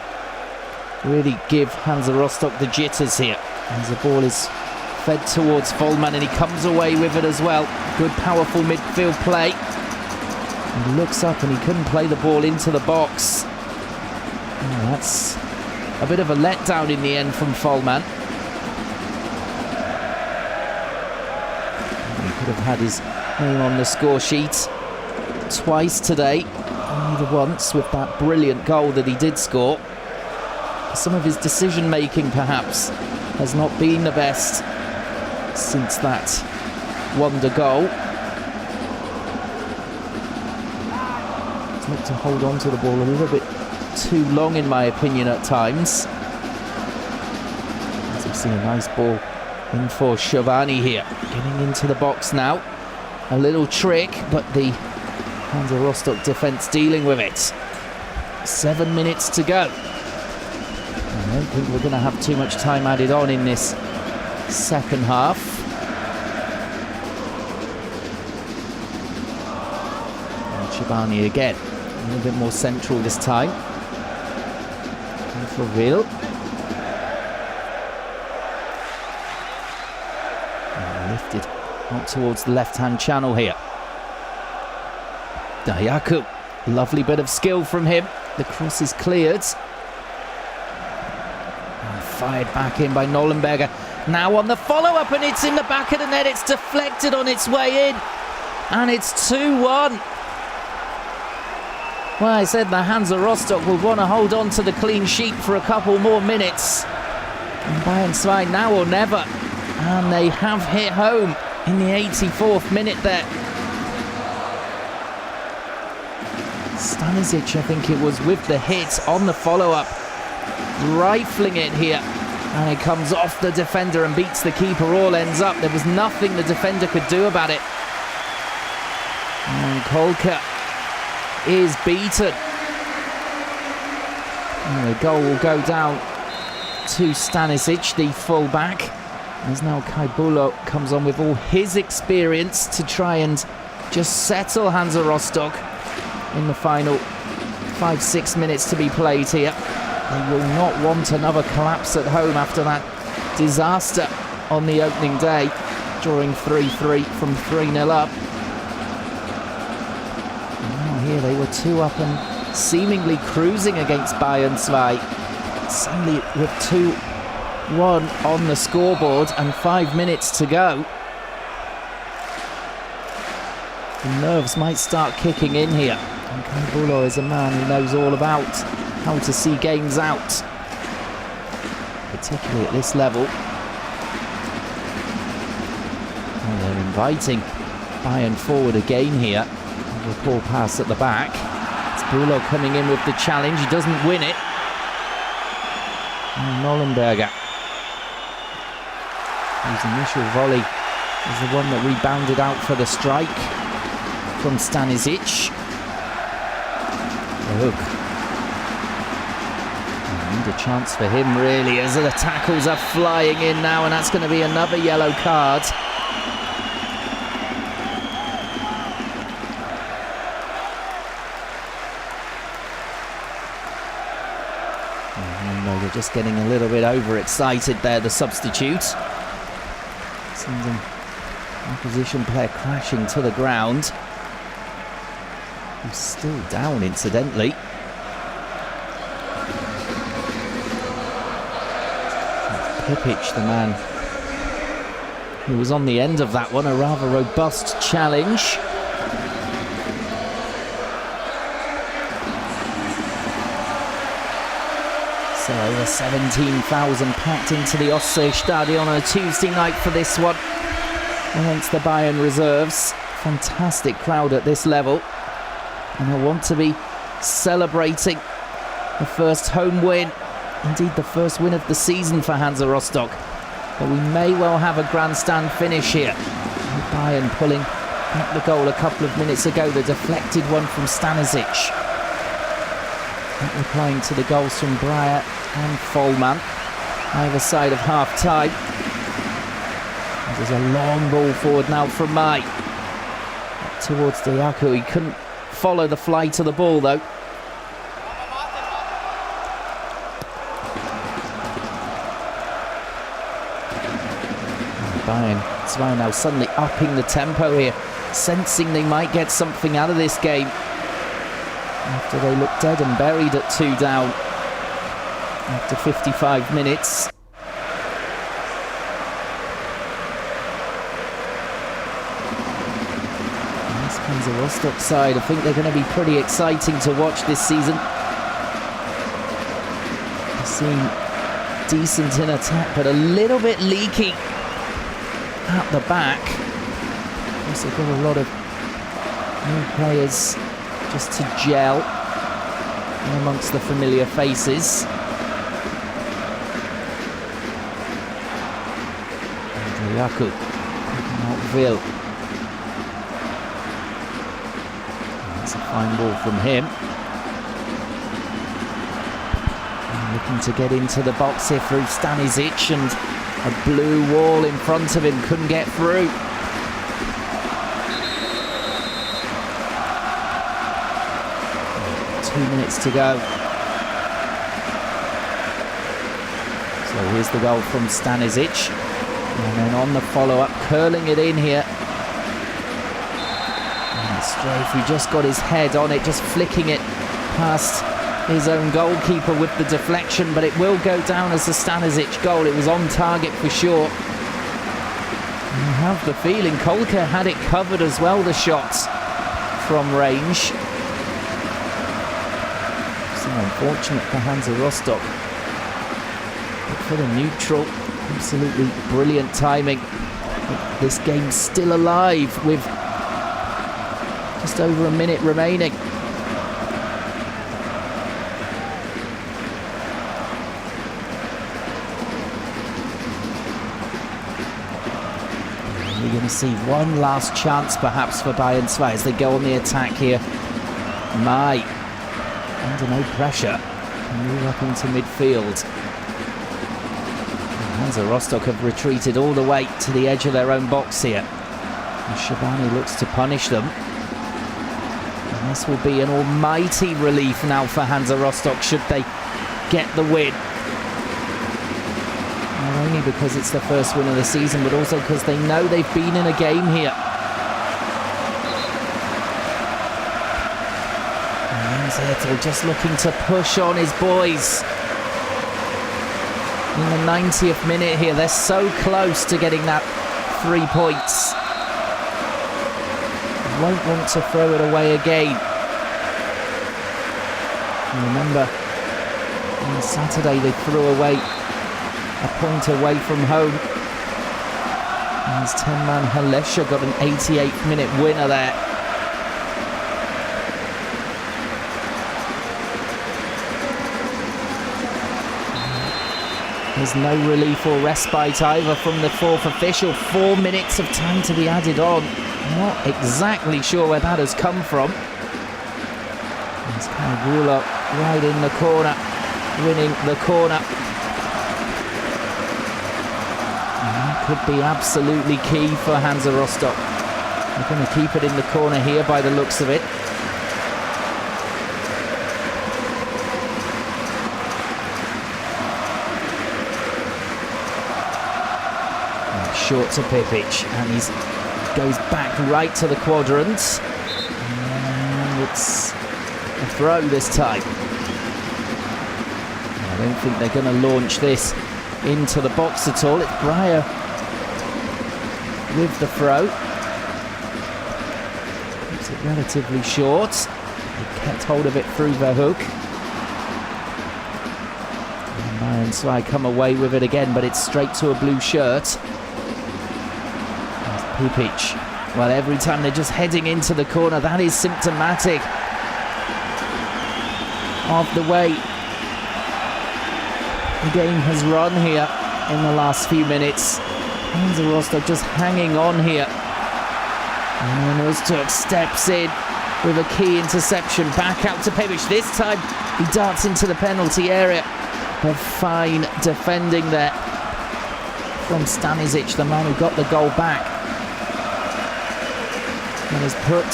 really give Hansa Rostock the jitters here. As the ball is fed towards Vollmann and he comes away with it as well. Good powerful midfield play. He looks up and he couldn't play the ball into the box. Oh, that's a bit of a letdown in the end from Vollmann. He could have had his name on the score sheet twice today. Only the once with that brilliant goal that he did score. Some of his decision making perhaps has not been the best since that wonder goal. He's looked to hold on to the ball a little bit too long in my opinion at times. As we've seen a nice ball in for Schiavone here. Getting into the box now. A little trick, but the Hansa Rostock defence dealing with it. 7 minutes to go. I don't think we're going to have too much time added on in this second half. And Schiavone again, a little bit more central this time. And for Will. Lifted out towards the left-hand channel here. Dayaku, lovely bit of skill from him. The cross is cleared. Fired back in by Nollenberger. Now on the follow-up and it's in the back of the net. It's deflected on its way in. And it's 2-1. Well, I said the Hansa Rostock will want to hold on to the clean sheet for a couple more minutes. And Bayern 2 now or never. And they have hit home in the 84th minute there. Stanisic, I think it was, with the hit on the follow-up. Rifling it here, and it comes off the defender and beats the keeper. All ends up. There was nothing the defender could do about it. And Kolka is beaten. And the goal will go down to Stanisic, the full-back. As now Kaibulo comes on with all his experience to try and just settle Hansa Rostock in the final 5-6 minutes to be played here. They will not want another collapse at home after that disaster on the opening day, drawing 3-3 from 3-0 up. And now here they were 2 up and seemingly cruising against Bayern 2. Suddenly with 2-1 on the scoreboard and 5 minutes to go. The nerves might start kicking in here. And Kaibulo is a man who knows all about how to see games out, particularly at this level. And they're inviting Bayern forward again here. The ball pass at the back. It's Bulo coming in with the challenge. He doesn't win it. And Nollenberger, whose initial volley is the one that rebounded out for the strike from Stanisic. The hook. A chance for him really, as the tackles are flying in now, and that's going to be another yellow card. And they're just getting a little bit overexcited there, the substitute. Sends an opposition player crashing to the ground. He's still down, incidentally. Pipic, the man who was on the end of that one, a rather robust challenge. So over 17,000 packed into the Ostseestadion on a Tuesday night for this one against the Bayern reserves. Fantastic crowd at this level, and I want to be celebrating the first home win. Indeed, the first win of the season for Hansa Rostock. But we may well have a grandstand finish here. And Bayern pulling back the goal a couple of minutes ago, the deflected one from Stanisic. Not replying to the goals from Breyer and Vollmann, either side of half-time. There's a long ball forward now from Mai. Towards Diaku. He couldn't follow the flight of the ball though. Bayern now suddenly upping the tempo here, sensing they might get something out of this game after they looked dead and buried at 2 down after 55 minutes. And this Hansa Rostock side, I think they're going to be pretty exciting to watch this season. They seem decent in attack, but a little bit leaky at the back. Also got a lot of new players just to gel in amongst the familiar faces. Yaku picking out Vil. That's a fine ball from him. And looking to get into the box here through Stanisic, and a blue wall in front of him, couldn't get through. Two minutes to go. So here's the goal from Stanisic. And then on the follow-up, curling it in here. And Strafey just got his head on it, just flicking it past his own goalkeeper with the deflection, but it will go down as a Stanisic goal. It was on target for sure. And you have the feeling Kolka had it covered as well, the shots from range. So unfortunate for Hansa Rostock. But for the neutral, absolutely brilliant timing. This game's still alive with just over a minute remaining. We're going to see one last chance perhaps for Bayern 2 as they go on the attack here. Mai, under no pressure, can move up into midfield. Hansa Rostock have retreated all the way to the edge of their own box here. And Shabani looks to punish them. And this will be an almighty relief now for Hansa Rostock should they get the win. Not only because it's their first win of the season, but also because they know they've been in a game here. And Zettel just looking to push on his boys. In the 90th minute here, they're so close to getting that 3 points. Won't want to throw it away again. And remember, on Saturday they threw away a point away from home. And his 10-man Halesha got an 88th minute winner there. There's no relief or respite either from the fourth official. 4 minutes of time to be added on. Not exactly sure where that has come from. There's Kagula right in the corner, winning the corner. And that could be absolutely key for Hansa Rostock. They're going to keep it in the corner here by the looks of it. Short to Pipic, and he goes back right to the quadrant, and it's a throw this time. I don't think they're going to launch this into the box at all. It's Breyer with the throw. Keeps it relatively short. He kept hold of it through Verhoek. And Bayern 2 come away with it again, but it's straight to a blue shirt. Pipic. Well, every time they're just heading into the corner, that is symptomatic of the way the game has run here in the last few minutes. Hansa Rostock just hanging on here. And Rostock steps in with a key interception. Back out to Pipic. This time he darts into the penalty area. But fine defending there from Stanisic, the man who got the goal back. And has put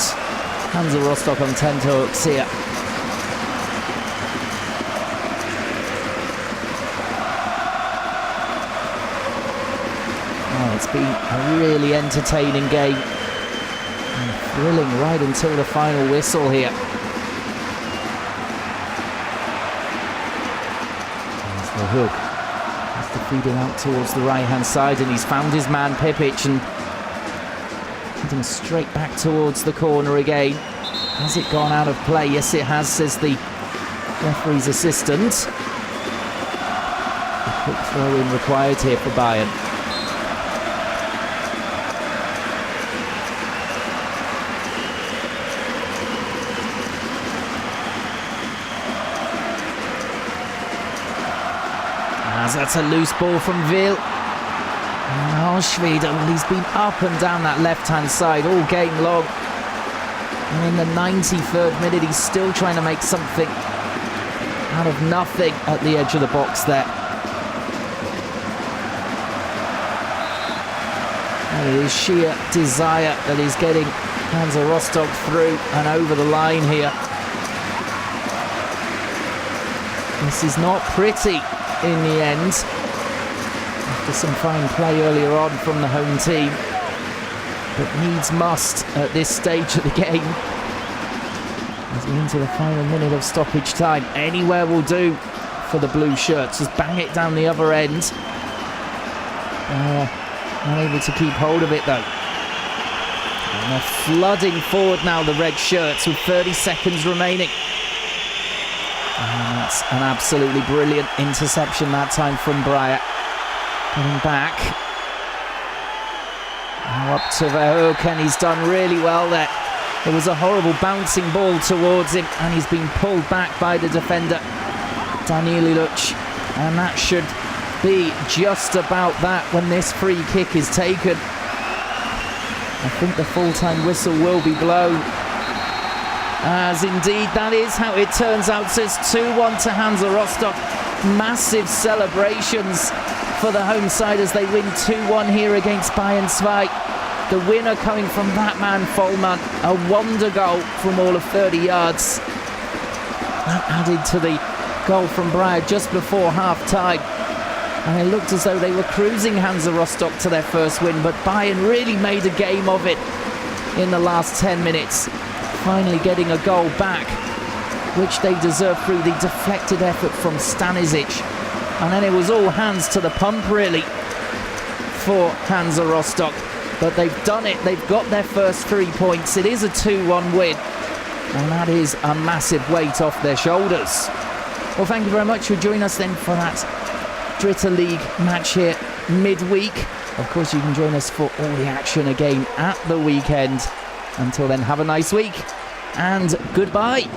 Hansa Rostock on tenterhooks here. Oh, it's been a really entertaining game. And thrilling right until the final whistle here. There's the hook. He's defeated out towards the right-hand side, and he's found his man Pipic and heading straight back towards the corner again. Has it gone out of play? Yes, it has, says the referee's assistant. A quick throw-in required here for Bayern. As that's a loose ball from Will. Oh, Schweden, he's been up and down that left-hand side all game long. And in the 93rd minute, he's still trying to make something out of nothing at the edge of the box there. And it is sheer desire that is getting Hansa Rostock through and over the line here. This is not pretty in the end, after some fine play earlier on from the home team, but needs must at this stage of the game as we're into the final minute of stoppage time. Anywhere will do for the blue shirts. Just bang it down the other end. Unable to keep hold of it though. And they're flooding forward now, the red shirts, with 30 seconds remaining. And that's an absolutely brilliant interception that time from Breyer. Getting back. Now up to Verhoek, and he's done really well there. It was a horrible bouncing ball towards him, and he's been pulled back by the defender, Daniel Iluch. And that should be just about that when this free kick is taken. I think the full-time whistle will be blown. As indeed that is how it turns out. So it's 2-1 to Hansa Rostock. Massive celebrations for the home side as they win 2-1 here against Bayern 2. The winner coming from that man Vollmann. A wonder goal from all of 30 yards. That added to the goal from Breyer just before half-time. And it looked as though they were cruising Hansa Rostock to their first win, but Bayern really made a game of it in the last 10 minutes. Finally getting a goal back, which they deserved through the deflected effort from Stanisic. And then it was all hands to the pump really for Hansa Rostock. But they've done it, they've got their first 3 points. It is a 2-1 win, and that is a massive weight off their shoulders. Well, thank you very much for joining us then for that Dritte League match here midweek. Of course, you can join us for all the action again at the weekend. Until then, have a nice week and goodbye.